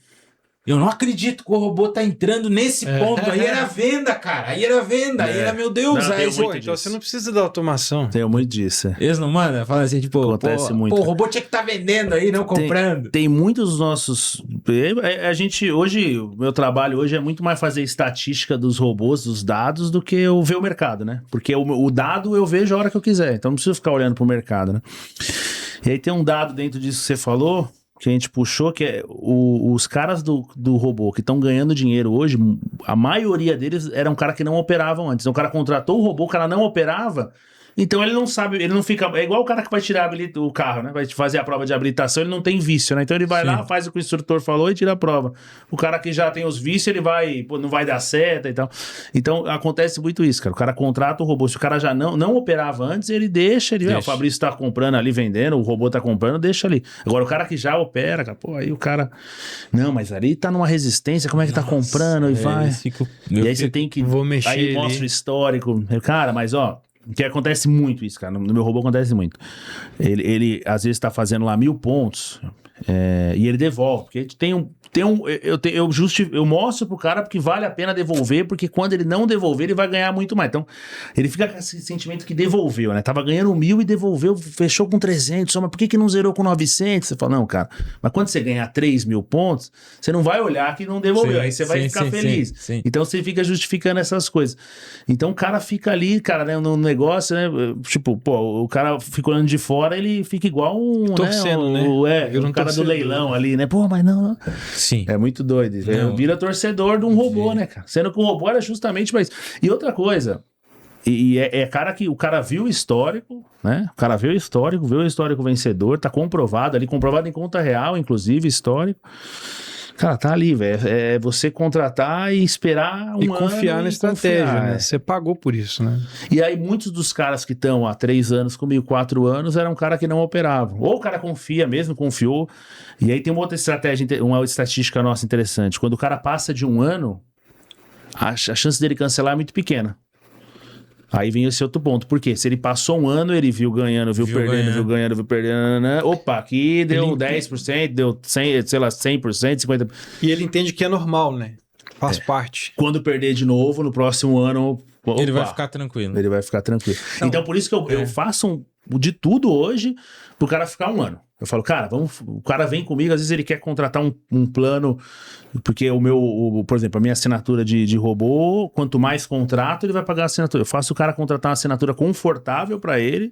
Eu não acredito que o robô tá entrando nesse ponto. Aí era venda, cara. Aí era venda. Aí era, meu Deus. Não, aí, Então você não precisa da automação. Tem muito disso. Eles não mandam? Fala assim, tipo, Acontece muito. o robô tinha que estar vendendo aí, não comprando. Tem muitos nossos... A gente, hoje, o meu trabalho hoje é muito mais fazer estatística dos robôs, dos dados, do que eu ver o mercado, né? Porque o dado eu vejo a hora que eu quiser. Então não preciso ficar olhando pro mercado, né? E aí tem um dado dentro disso que você falou, que a gente puxou, que é os caras do robô que estão ganhando dinheiro hoje, a maioria deles era um cara que não operavam antes. Então o cara contratou o robô, o cara não operava, então ele não sabe, ele não fica... É igual o cara que vai tirar o carro, né? Vai fazer a prova de habilitação, ele não tem vício, né? Então ele vai lá, faz o que o instrutor falou e tira a prova. O cara que já tem os vícios, ele vai... Pô, não vai dar seta e tal. Então acontece muito isso, cara. O cara contrata o robô. Se o cara já não operava antes, ele deixa. O Fabrício tá comprando ali, vendendo, o robô tá comprando, deixa ali. Agora o cara que já opera, cara, pô, aí o cara... Não, mas ali tá numa resistência, como é que tá comprando? E vai... E aí você tem que... Vou mexer aí ali. mostra o histórico. Cara, mas ó... Que acontece muito isso, cara. No meu robô acontece muito. Ele às vezes tá fazendo lá 1000 pontos e ele devolve. Porque eu mostro pro cara porque vale a pena devolver, porque quando ele não devolver, ele vai ganhar muito mais. Então, ele fica com esse sentimento que devolveu, né? Tava ganhando 1000 e devolveu, fechou com 300, mas por que não zerou com 900? Você fala, não, cara, mas quando você ganhar 3.000 pontos, você não vai olhar que não devolveu, aí você vai ficar feliz. Sim. Então, você fica justificando essas coisas. Então, o cara fica ali, cara, né, no negócio, né? Tipo, pô, o cara fica olhando de fora, ele fica igual torcendo, né? O cara do leilão ali, né? Pô, mas não... Sim. É muito doido. Vira torcedor de um robô, né, cara? Sendo que o robô era justamente pra isso. E outra coisa, cara que o cara viu o histórico, né? O cara viu o histórico vencedor, tá comprovado ali, comprovado em conta real, inclusive, histórico. Cara, tá ali, velho. É você contratar e esperar um ano. E confiar na estratégia, confiar, né? Você pagou por isso, né? E aí, muitos dos caras que estão há 3 anos comigo, 4 anos, era um cara que não operava. Ou o cara confia mesmo, confiou. E aí tem uma outra estratégia, uma estatística nossa interessante. Quando o cara passa de 1 ano, a chance dele cancelar é muito pequena. Aí vem esse outro ponto. Por quê? Se ele passou 1 ano, ele viu ganhando, viu perdendo. Opa, aqui deu 10%, deu 100, sei lá, 100%, 50%. E ele entende que é normal, né? Faz parte. Quando perder de novo, no próximo ano... Opa, ele vai ficar tranquilo. Ele vai ficar tranquilo. Então, por isso que eu faço de tudo hoje pro cara ficar 1 ano. Eu falo, cara, o cara vem comigo, às vezes ele quer contratar um plano, porque por exemplo, a minha assinatura de robô, quanto mais contrato, ele vai pagar a assinatura. Eu faço o cara contratar uma assinatura confortável para ele,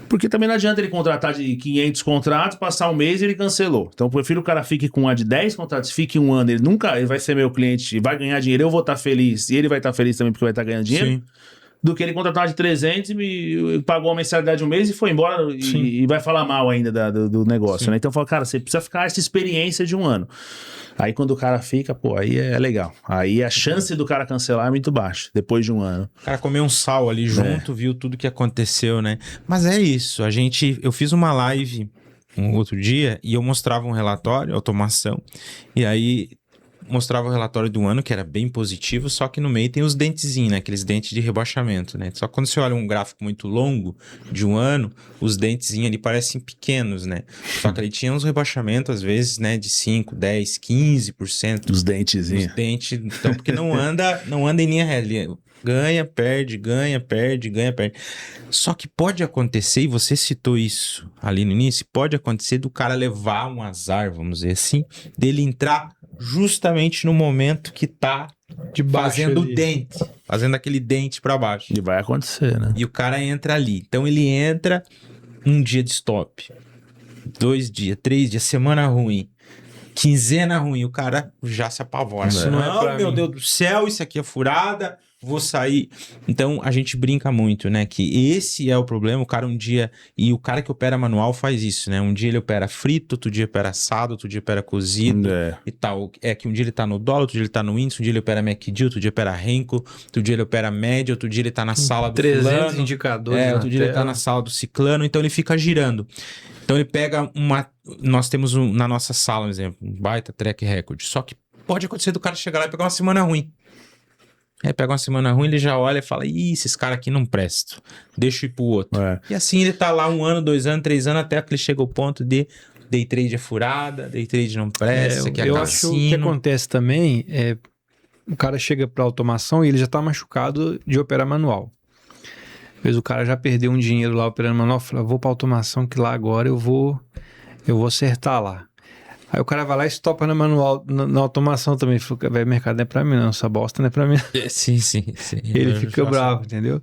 porque também não adianta ele contratar de 500 contratos, passar 1 mês e ele cancelou. Então eu prefiro o cara fique com uma de 10 contratos, fique 1 ano, ele vai ser meu cliente, vai ganhar dinheiro, eu vou estar feliz, e ele vai estar feliz também porque vai estar ganhando dinheiro. Sim. Do que ele contratar de 300 e pagou a mensalidade de 1 mês e foi embora e vai falar mal ainda do negócio, né? Então eu falo, cara, você precisa ficar essa experiência de 1 ano. Aí quando o cara fica, pô, aí é legal. Aí a chance do cara cancelar é muito baixa, depois de 1 ano. O cara comeu um sal ali junto, viu tudo que aconteceu, né? Mas é isso, eu fiz uma live um outro dia e eu mostrava um relatório, automação, e aí... mostrava o relatório do ano, que era bem positivo, só que no meio tem os dentezinhos, né? Aqueles dentes de rebaixamento, né? Só que quando você olha um gráfico muito longo de 1 ano, os dentezinhos ali parecem pequenos, né? Só que ali tinha uns rebaixamentos, às vezes, né? De 5, 10, 15%. Os dentezinhos. Os dentes, então, porque não anda em linha reta. Ganha, perde, ganha, perde, ganha, perde. Só que pode acontecer, e você citou isso ali no início, pode acontecer do cara levar um azar, vamos dizer assim, dele entrar justamente no momento que tá fazendo o dente, fazendo aquele dente pra baixo. E vai acontecer, né? E o cara entra ali. Então ele entra um dia de stop, 2 dias, 3 dias, semana ruim, quinzena ruim, o cara já se apavora. Isso não é pra meu mim. Deus do céu, isso aqui é furada, vou sair. Então a gente brinca muito, né? Que esse é o problema. O cara um dia. E o cara que opera manual faz isso, né? Um dia ele opera frito, outro dia opera assado, outro dia opera cozido e tal. É que um dia ele tá no dólar, outro dia ele tá no índice, um dia ele opera MACD, outro dia opera Renko, outro dia ele opera média, outro dia ele tá na sala do 300 fulano. indicadores. Outro dia ele tá na sala do ciclano, então ele fica girando. Então ele pega uma. Nós temos na nossa sala, um exemplo, um baita track record. Só que pode acontecer do cara chegar lá e pegar uma semana ruim. Aí pega uma semana ruim, ele já olha e fala: ih, esses caras aqui não prestam. Deixa eu ir pro outro. E assim ele tá lá 1 ano, 2 anos, 3 anos, até que ele chega ao ponto de day trade é furada, day trade não presta, isso aqui é eu cassino. acho que o que acontece também é o cara chega pra automação e ele já tá machucado de operar manual. Às vezes o cara já perdeu um dinheiro lá operando manual, fala: vou pra automação que lá agora eu vou acertar lá. Aí o cara vai lá e estopa na manual, na automação também. Fala: velho, mercado não é pra mim não, essa bosta não é pra mim. Sim. Ele fica bravo, entendeu?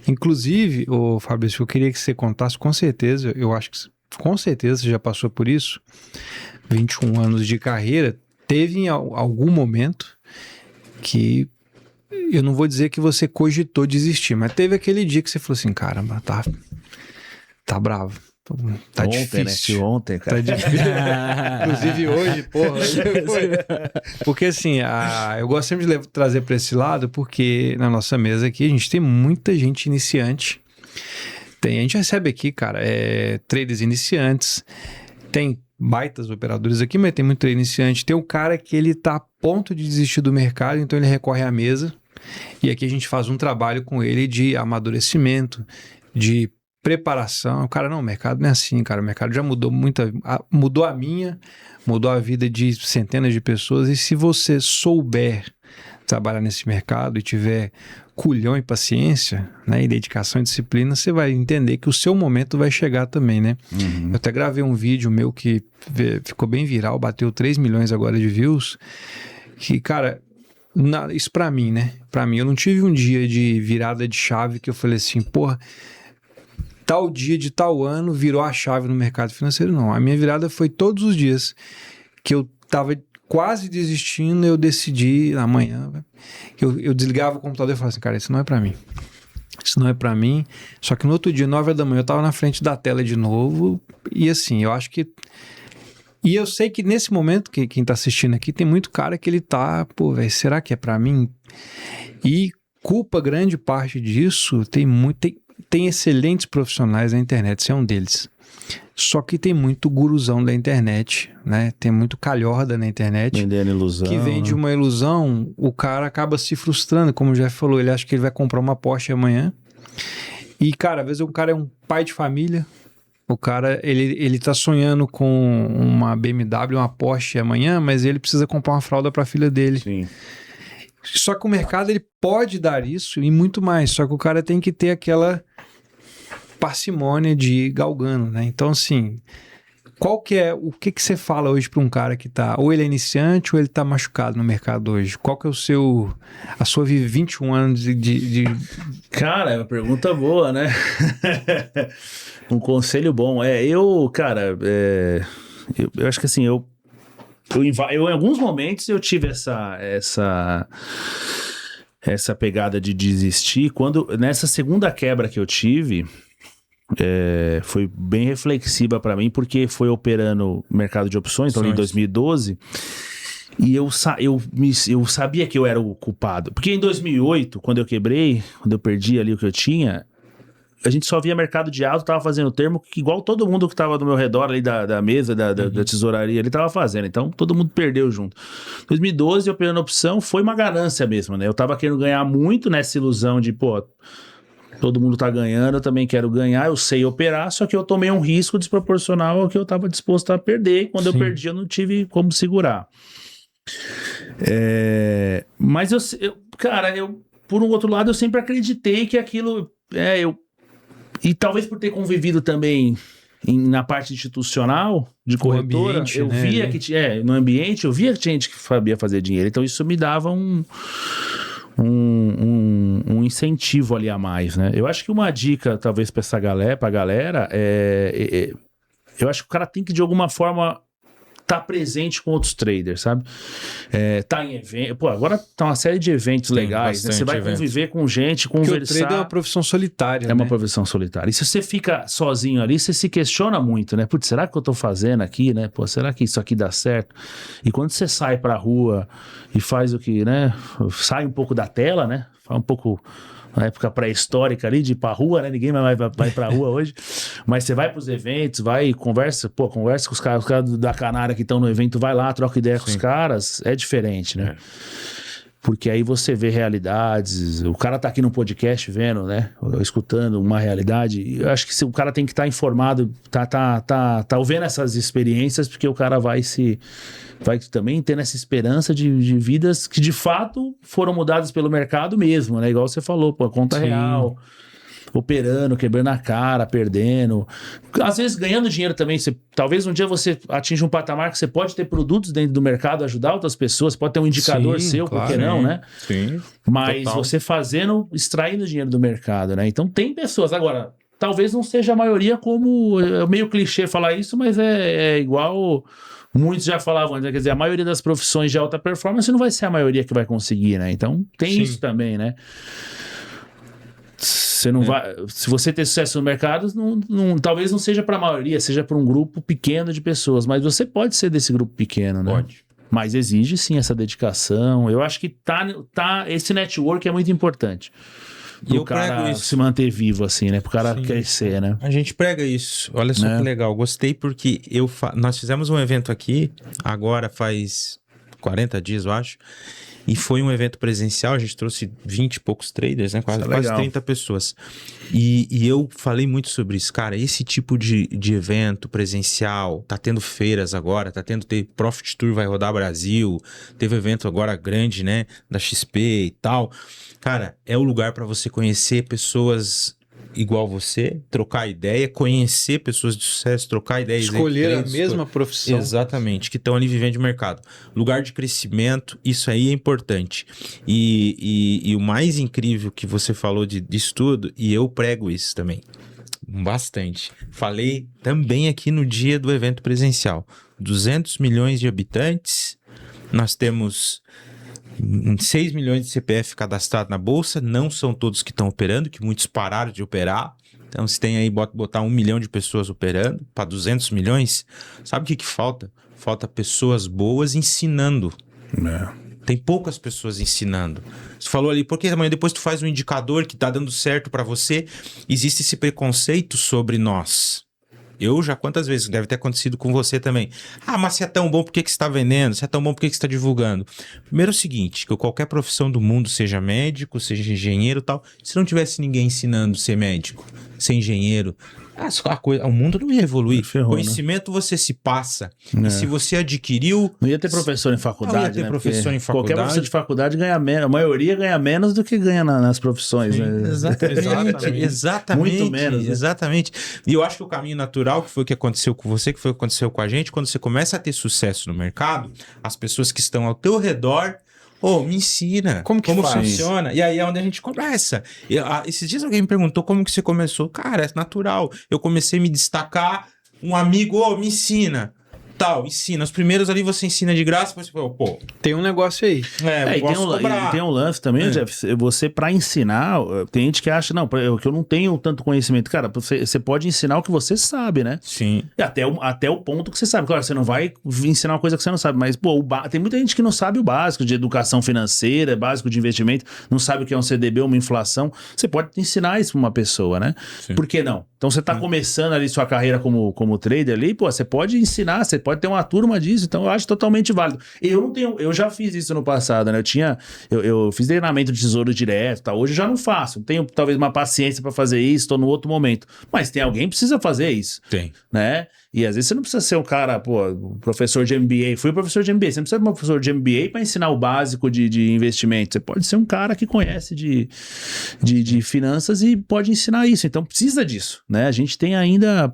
Inclusive, ô Fabrício, eu queria que você contasse com certeza, eu acho que com certeza você já passou por isso, 21 anos de carreira, teve em algum momento que, eu não vou dizer que você cogitou desistir, mas teve aquele dia que você falou assim: caramba, tá bravo. Tá ontem, difícil. Né? Ontem, cara. Tá difícil. Inclusive hoje, porra. Porque assim, eu gosto sempre de trazer para esse lado, porque na nossa mesa aqui a gente tem muita gente iniciante. A gente recebe aqui, cara, traders iniciantes, tem baitas operadores aqui, mas tem muito trader iniciante. Tem um cara que ele tá a ponto de desistir do mercado, então ele recorre à mesa. E aqui a gente faz um trabalho com ele de amadurecimento, de preparação. O cara, não, o mercado não é assim, cara. O mercado já mudou mudou mudou a vida de centenas de pessoas. E se você souber trabalhar nesse mercado e tiver culhão e paciência, né, e dedicação e disciplina, você vai entender que o seu momento vai chegar também, né? Uhum. Eu até gravei um vídeo meu que ficou bem viral, bateu 3 milhões agora de views, que, cara, isso pra mim, né? Pra mim, eu não tive um dia de virada de chave que eu falei assim: porra, tal dia de tal ano virou a chave no mercado financeiro. Não, a minha virada foi todos os dias que eu tava quase desistindo, eu decidi amanhã, eu desligava o computador e falava assim: cara, isso não é pra mim. Isso não é pra mim. Só que no outro dia, 9 da manhã, eu tava na frente da tela de novo. E assim, eu acho que... E eu sei que nesse momento, que quem tá assistindo aqui, tem muito cara que ele tá... Pô, velho, será que é pra mim? E culpa grande parte disso, tem excelentes profissionais na internet, você é um deles. Só que tem muito guruzão da internet, né? Tem muito calhorda na internet. Vendendo ilusão. Que vende uma ilusão, o cara acaba se frustrando, como o Jeff falou, ele acha que ele vai comprar uma Porsche amanhã. E, cara, às vezes o cara é um pai de família, o cara, ele tá sonhando com uma BMW, uma Porsche amanhã, mas ele precisa comprar uma fralda pra filha dele. Sim. Só que o mercado, ele pode dar isso e muito mais, só que o cara tem que ter aquela parcimônia de ir galgando, né? Então, assim, o que você fala hoje para um cara que tá, ou ele é iniciante ou ele tá machucado no mercado hoje? Qual que é a sua 21 anos de... Cara, é uma pergunta boa, né? Um conselho bom. Eu acho que assim, eu em alguns momentos eu tive essa pegada de desistir. Nessa segunda quebra que eu tive, foi bem reflexiva para mim, porque foi operando mercado de opções, então ali em 2012, e eu sabia que eu era o culpado, porque em 2008, quando eu quebrei, quando eu perdi ali o que eu tinha, a gente só via mercado de alto, tava fazendo termo que igual todo mundo que tava do meu redor ali da mesa, da tesouraria, ele tava fazendo, então todo mundo perdeu junto. 2012, eu operando opção, foi uma ganância mesmo, né? Eu tava querendo ganhar muito nessa ilusão de, pô, todo mundo tá ganhando, eu também quero ganhar, eu sei operar, só que eu tomei um risco desproporcional ao que eu estava disposto a perder, e quando eu perdi eu não tive como segurar. Mas por um outro lado, eu sempre acreditei que aquilo... E talvez por ter convivido também na parte institucional de corretora, ambiente, eu via que tinha... no ambiente, eu via que tinha gente que sabia fazer dinheiro. Então, isso me dava um incentivo ali a mais, né? Eu acho que uma dica, talvez, pra galera, eu acho que o cara tem que, de alguma forma, tá presente com outros traders, sabe? Tá em evento. Pô, agora tá uma série de eventos legais, né? Você vai conviver com gente, conversar. Porque o trader é uma profissão solitária, É uma profissão solitária. E se você fica sozinho ali, você se questiona muito, né? Putz, será que eu tô fazendo aqui, né? Pô, será que isso aqui dá certo? E quando você sai pra rua e faz o que, né? Sai um pouco da tela, né? Faz um pouco... na época pré-histórica ali, de ir pra rua, né? Ninguém vai pra rua hoje. Mas você vai pros eventos, vai e conversa com os caras da Canária que estão no evento, vai lá, troca ideia com os caras. É diferente, né? Porque aí você vê realidades. O cara tá aqui no podcast vendo, né? Escutando uma realidade. Eu acho que o cara tem que estar informado, tá ouvindo essas experiências, porque o cara vai também tendo essa esperança de vidas que de fato foram mudadas pelo mercado mesmo, né? Igual você falou, pô, conta real, operando, quebrando a cara, perdendo. Às vezes ganhando dinheiro também. Talvez um dia você atinja um patamar que você pode ter produtos dentro do mercado, ajudar outras pessoas, pode ter um indicador seu, claro, por que não, né? Sim. Mas você extraindo dinheiro do mercado, né? Então tem pessoas. Agora, talvez não seja a maioria, como é meio clichê falar isso, mas é igual muitos já falavam, né? Quer dizer, a maioria das profissões de alta performance não vai ser a maioria que vai conseguir, né? Então tem isso também, né? Você não vai, se você ter sucesso no mercado, talvez não seja para a maioria, seja para um grupo pequeno de pessoas, mas você pode ser desse grupo pequeno, né? Pode. Mas exige sim essa dedicação. Eu acho que esse network é muito importante. E o cara se manter vivo, assim, né? Pro cara crescer, né? A gente prega isso. Olha só que legal. Gostei porque nós fizemos um evento aqui, agora faz 40 dias, eu acho. E foi um evento presencial, a gente trouxe 20 e poucos traders, né? Quase 30 pessoas. E eu falei muito sobre isso. Cara, esse tipo de evento presencial, tá tendo feiras agora, Profit Tour vai rodar Brasil, teve evento agora grande, né? Da XP e tal. Cara, é o lugar para você conhecer pessoas igual você, trocar ideia, conhecer pessoas de sucesso, trocar ideias. Escolher a mesma profissão. Exatamente, que estão ali vivendo o mercado. Lugar de crescimento, isso aí é importante. E o mais incrível que você falou disso tudo, e eu prego isso também, bastante. Falei também aqui no dia do evento presencial. 200 milhões de habitantes, nós temos 6 milhões de CPF cadastrados na bolsa, não são todos que estão operando, que muitos pararam de operar. Então, se tem aí, botar 1 milhão de pessoas operando para 200 milhões, sabe o que falta? Falta pessoas boas ensinando. Tem poucas pessoas ensinando. Você falou ali, porque amanhã depois tu faz um indicador que tá dando certo para você, existe esse preconceito sobre nós. Eu já, quantas vezes, deve ter acontecido com você também. Ah, mas se é tão bom, por que você está vendendo? Se é tão bom, por que você está divulgando? Primeiro é o seguinte, que qualquer profissão do mundo, seja médico, seja engenheiro e tal, se não tivesse ninguém ensinando a ser médico, ser engenheiro, o mundo não ia evoluir. Conhecimento, né? Você se passa. E se você adquiriu... Não ia ter professor em faculdade, não ia ter, né? professor em faculdade. Qualquer professor de faculdade ganha menos. A maioria ganha menos do que ganha nas profissões. Né? Exatamente. Muito menos. Né? Exatamente. E eu acho que o caminho natural, que foi o que aconteceu com você, que foi o que aconteceu com a gente, quando você começa a ter sucesso no mercado, as pessoas que estão ao teu redor... me ensina como funciona. E aí é onde a gente começa. Esses dias alguém me perguntou como que você começou. Cara, é natural. Eu comecei a me destacar. Um amigo, me ensina. Ensina. Os primeiros ali você ensina de graça, depois você fala, tem um negócio aí. E tem um lance também, Jeff, você pra ensinar, tem gente que acha, não, que eu não tenho tanto conhecimento. Cara, você pode ensinar o que você sabe, né? Sim. E até o ponto que você sabe. Claro, você não vai ensinar uma coisa que você não sabe, mas, tem muita gente que não sabe o básico de educação financeira, básico de investimento, não sabe o que é um CDB, uma inflação. Você pode ensinar isso pra uma pessoa, né? Sim. Por que não? Então você tá começando ali sua carreira como trader ali, você pode ensinar, você pode ter uma turma disso, então eu acho totalmente válido. Eu já fiz isso no passado, né? Eu fiz treinamento de tesouro direto, tá? Hoje eu já não faço, tenho talvez uma paciência para fazer isso, tô no outro momento, mas tem alguém que precisa fazer isso. Tem. Né? E às vezes você não precisa ser um cara, professor de MBA. Fui professor de MBA. Você não precisa ser um professor de MBA para ensinar o básico de investimento. Você pode ser um cara que conhece de finanças e pode ensinar isso. Então precisa disso, né? A gente tem ainda,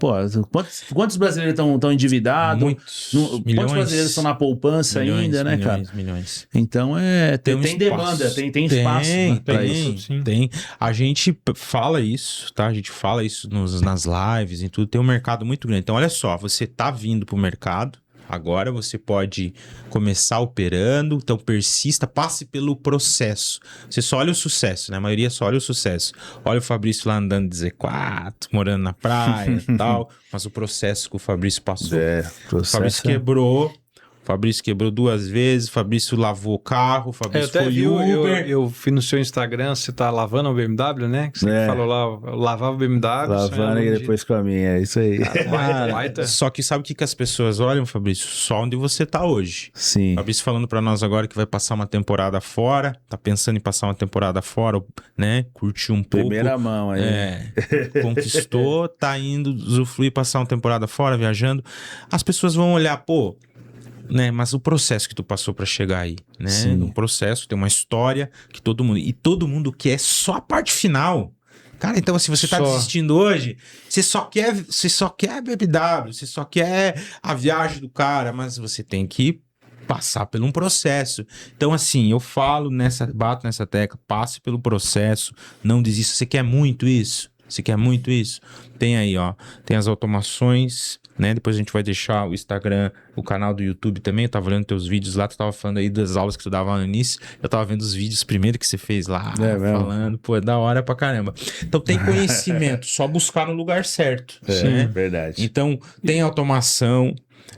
quantos brasileiros estão endividados? Muitos. Milhões. Quantos brasileiros estão na poupança ainda, né, cara? Milhões. Então tem demanda, tem espaço para isso. Sim. Tem. A gente fala isso, tá? A gente fala isso nas lives e tudo. Tem um mercado muito grande. Então, olha só, você tá vindo pro mercado. Agora você pode começar operando, então persista, passe pelo processo. Você só olha o sucesso, né? A maioria só olha o sucesso. Olha o Fabrício lá andando de Z4, morando na praia e tal, mas o processo que o Fabrício passou. O Fabrício quebrou. Fabrício quebrou 2 vezes, Fabrício lavou o carro, Fabrício foi Uber. Eu fui no seu Instagram, você tá lavando o BMW, né? Que você falou lá, eu lavava o BMW. Lavando e depois com a minha, é isso aí. Só que sabe o que as pessoas olham, Fabrício? Só onde você tá hoje. Sim. Fabrício falando pra nós agora que vai passar uma temporada fora, tá pensando em passar uma temporada fora, né? Curtir um pouco. Primeira mão aí. Conquistou, tá indo usufruir, passar uma temporada fora, viajando. As pessoas vão olhar, né, mas o processo que tu passou pra chegar aí, né? Sim. Um processo, tem uma história que todo mundo quer só a parte final. Cara, então se você tá desistindo hoje, você só quer BMW, você só quer a viagem do cara, mas você tem que passar por um processo. Então assim, eu falo bato nessa tecla, passe pelo processo, não desista. Você quer muito isso? Tem aí, ó, tem as automações, né? Depois a gente vai deixar o Instagram, o canal do YouTube também. Eu tava olhando teus vídeos lá, tu tava falando aí das aulas que tu dava no início. Eu tava vendo os vídeos primeiro que você fez lá, falando, é da hora pra caramba. Então tem conhecimento, só buscar no lugar certo. Sim, verdade. Então tem automação,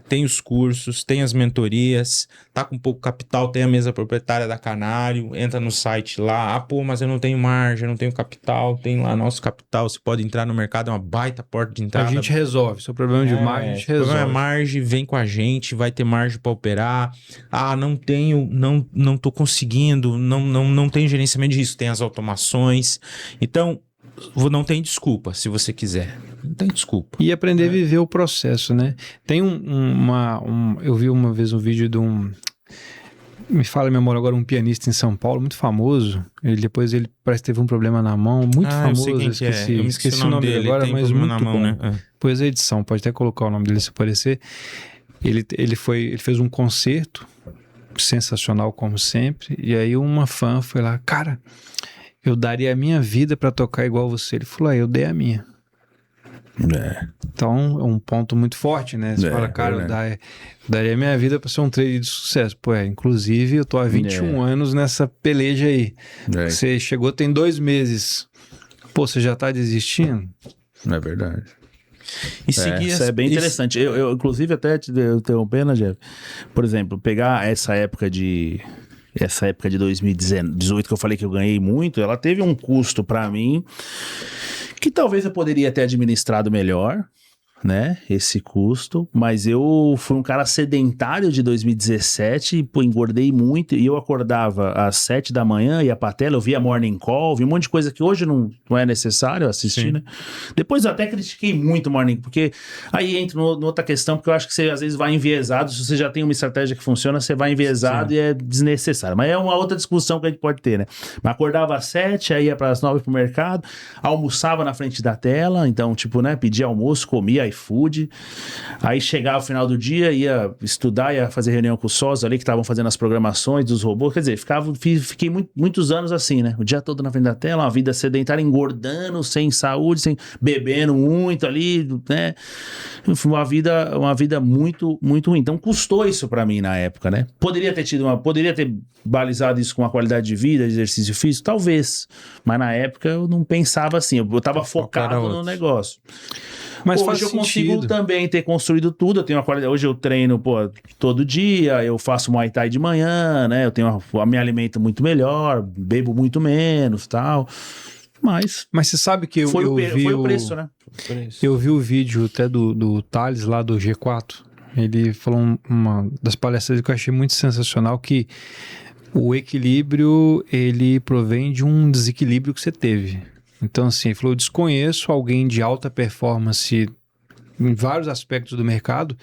tem os cursos, tem as mentorias, tá com pouco capital, tem a mesa proprietária da Canário, entra no site lá, mas eu não tenho margem, eu não tenho capital, tem lá nosso capital, você pode entrar no mercado, é uma baita porta de entrada. A gente resolve, seu problema de margem a gente resolve. O problema é margem, vem com a gente, vai ter margem para operar, não tô conseguindo, não tem gerenciamento de risco, tem as automações, então não tem desculpa se você quiser. Não tem desculpa. E aprender a viver o processo, né? Tem eu vi uma vez um vídeo de me fala a memória agora, um pianista em São Paulo, muito famoso. Depois ele parece que teve um problema na mão, muito famoso. Eu sei quem eu esqueci o nome dele agora, mas muito na mão, bom. Né? Depois a edição, pode até colocar o nome dele se aparecer. Ele fez um concerto sensacional como sempre, e aí uma fã foi lá, cara, eu daria a minha vida pra tocar igual você. Ele falou, eu dei a minha. Então é um ponto muito forte, né? Você fala, cara, eu daria a minha vida pra ser um trader de sucesso. Inclusive eu tô há 21 anos nessa peleja aí. Você chegou tem 2 meses. Você já tá desistindo? É verdade. Isso é bem interessante. Eu inclusive, até te interrompendo, Jeff, por exemplo, pegar essa época de 2018 que eu falei que eu ganhei muito, ela teve um custo pra mim que talvez eu poderia ter administrado melhor, né, esse custo, mas eu fui um cara sedentário de 2017, engordei muito, e eu acordava às 7 da manhã, ia pra tela, eu via Morning Call, vi um monte de coisa que hoje não é necessário assistir, né? Depois eu até critiquei muito o Morning, porque aí entra outra questão, porque eu acho que você às vezes vai enviesado, se você já tem uma estratégia que funciona, você vai enviesado e é desnecessário, mas é uma outra discussão que a gente pode ter, né? Mas acordava às 7, aí ia pras 9 pro mercado, almoçava na frente da tela, então tipo, né, pedia almoço, comia iFood, aí chegava no final do dia, ia estudar, ia fazer reunião com os sócios ali que estavam fazendo as programações dos robôs, quer dizer, fiquei muitos anos assim, né, o dia todo na frente da tela, uma vida sedentária, engordando, sem saúde, bebendo muito ali, né, uma vida muito, muito ruim, então custou isso pra mim na época, né, poderia ter balizado isso com uma qualidade de vida, de exercício físico, talvez, mas na época eu não pensava assim, eu tava focado no negócio. Mas hoje eu consigo também ter construído tudo, eu tenho uma qualidade, hoje eu treino, todo dia, eu faço Muay Thai de manhã, né, eu me alimento muito melhor, bebo muito menos, tal, mas você sabe que foi o preço, né? Eu vi o vídeo até do Thales lá do G4, ele falou uma das palestras que eu achei muito sensacional, que o equilíbrio, ele provém de um desequilíbrio que você teve. Então, assim, ele falou, eu desconheço alguém de alta performance em vários aspectos do mercado,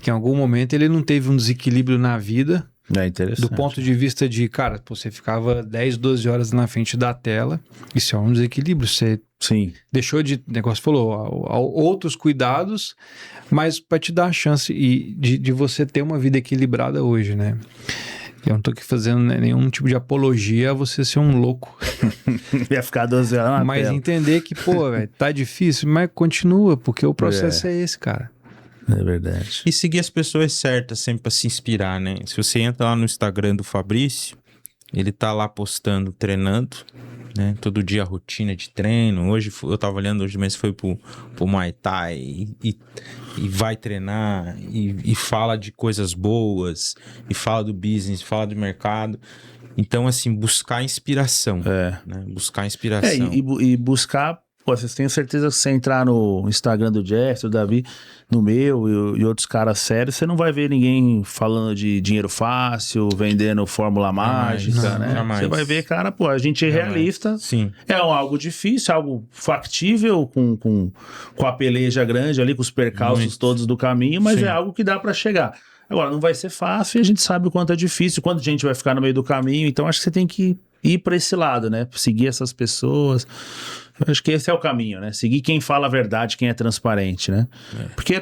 que em algum momento ele não teve um desequilíbrio na vida, É interessante. do ponto de vista de, cara, você ficava 10, 12 horas na frente da tela, isso é um desequilíbrio, você Sim. deixou de, negócio falou, outros cuidados, mas para te dar a chance de você ter uma vida equilibrada hoje, né? Eu não tô aqui fazendo nenhum tipo de apologia a você ser um louco. Ia ficar 12 horas na Mas tela. entender que, pô, velho, tá difícil, mas continua, porque o processo é esse, cara. É verdade. E seguir as pessoas certas sempre pra se inspirar, né? Se você entra lá no Instagram do Fabrício, ele tá lá postando, treinando, né? Todo dia a rotina de treino. Hoje, eu tava olhando, hoje mesmo foi pro Muay Thai e vai treinar e fala de coisas boas, e fala do business, fala do mercado. Então, assim, buscar inspiração, né? Buscar inspiração. E buscar... Pô, vocês têm certeza que se você entrar no Instagram do Jeff, do Davi, no meu e outros caras sérios, você não vai ver ninguém falando de dinheiro fácil, vendendo fórmula mágica, né? Jamais. Você vai ver, cara, pô, a gente é realista. Sim. É algo difícil, algo factível, com a peleja grande ali, com os percalços Muito. todos do caminho, mas Sim. é algo que dá pra chegar. Agora, não vai ser fácil e a gente sabe o quanto é difícil, quanto gente vai ficar no meio do caminho, então acho que você tem que ir pra esse lado, né? Seguir essas pessoas. Eu acho que esse é o caminho, né? Seguir quem fala a verdade, quem é transparente, né? Porque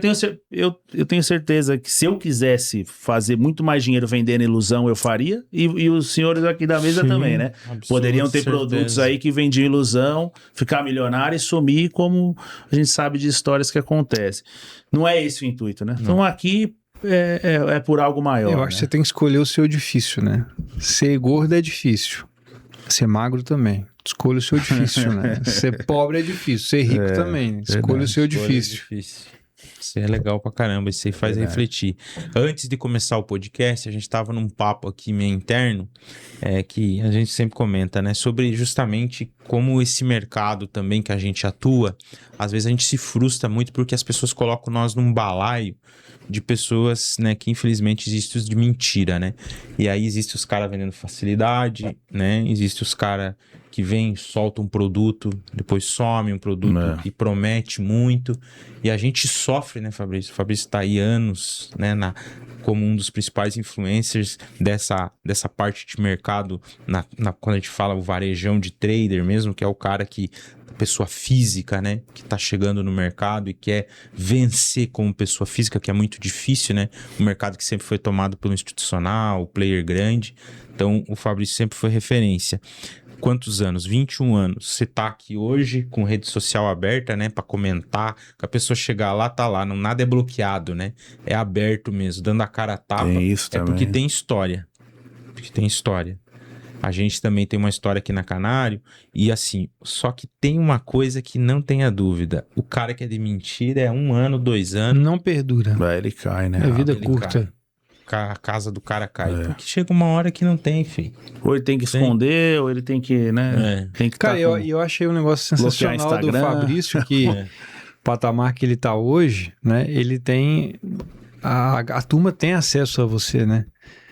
eu tenho certeza que se eu quisesse fazer muito mais dinheiro vendendo ilusão, eu faria. E os senhores aqui da mesa Sim, também, né? absoluta Poderiam ter certeza. produtos aí que vendiam ilusão, ficar milionário e sumir, como a gente sabe de histórias que acontecem. Não é esse o intuito, né? Então aqui é por algo maior. Eu acho que você tem que escolher o seu difícil, né? Ser gordo é difícil. Ser magro também. Escolha o seu difícil, né? Ser pobre é difícil. Ser rico também. Escolha o seu difícil. Isso é legal pra caramba, isso aí faz refletir. Antes de começar o podcast, a gente tava num papo aqui meio interno, que a gente sempre comenta, né? Sobre justamente como esse mercado também que a gente atua, às vezes a gente se frustra muito porque as pessoas colocam nós num balaio de pessoas, né, que infelizmente existem os de mentira, né? E aí existe os caras vendendo facilidade, né? Existe os caras que vêm, soltam um produto, depois some um produto e promete muito. E a gente sofre, né, Fabrício? O Fabrício tá aí anos, né, como um dos principais influencers dessa parte de mercado, quando a gente fala o varejão de trader mesmo, que é o cara que pessoa física, né, que tá chegando no mercado e quer vencer como pessoa física, que é muito difícil, né, um mercado que sempre foi tomado pelo institucional, o player grande. Então o Fabrício sempre foi referência. Quantos anos? 21 anos. Você tá aqui hoje com rede social aberta, né, pra comentar, que a pessoa chegar lá, tá lá, nada é bloqueado, né, é aberto mesmo, dando a cara a tapa. Tem isso também. Porque tem história. Porque tem história. A gente também tem uma história aqui na Canário e assim, só que tem uma coisa que não tenha dúvida. O cara que é de mentira é 1 ano, 2 anos. Não perdura. Vai, ele cai, né? É vida ele curta. A casa do cara cai. Porque chega uma hora que não tem, filho. Ou ele tem que esconder, ou ele tem que, né? Tem que Cara, tá eu achei um negócio bloquear sensacional do Instagram. Fabrício, que o patamar que ele tá hoje, né? Ele tem... A turma tem acesso a você, né?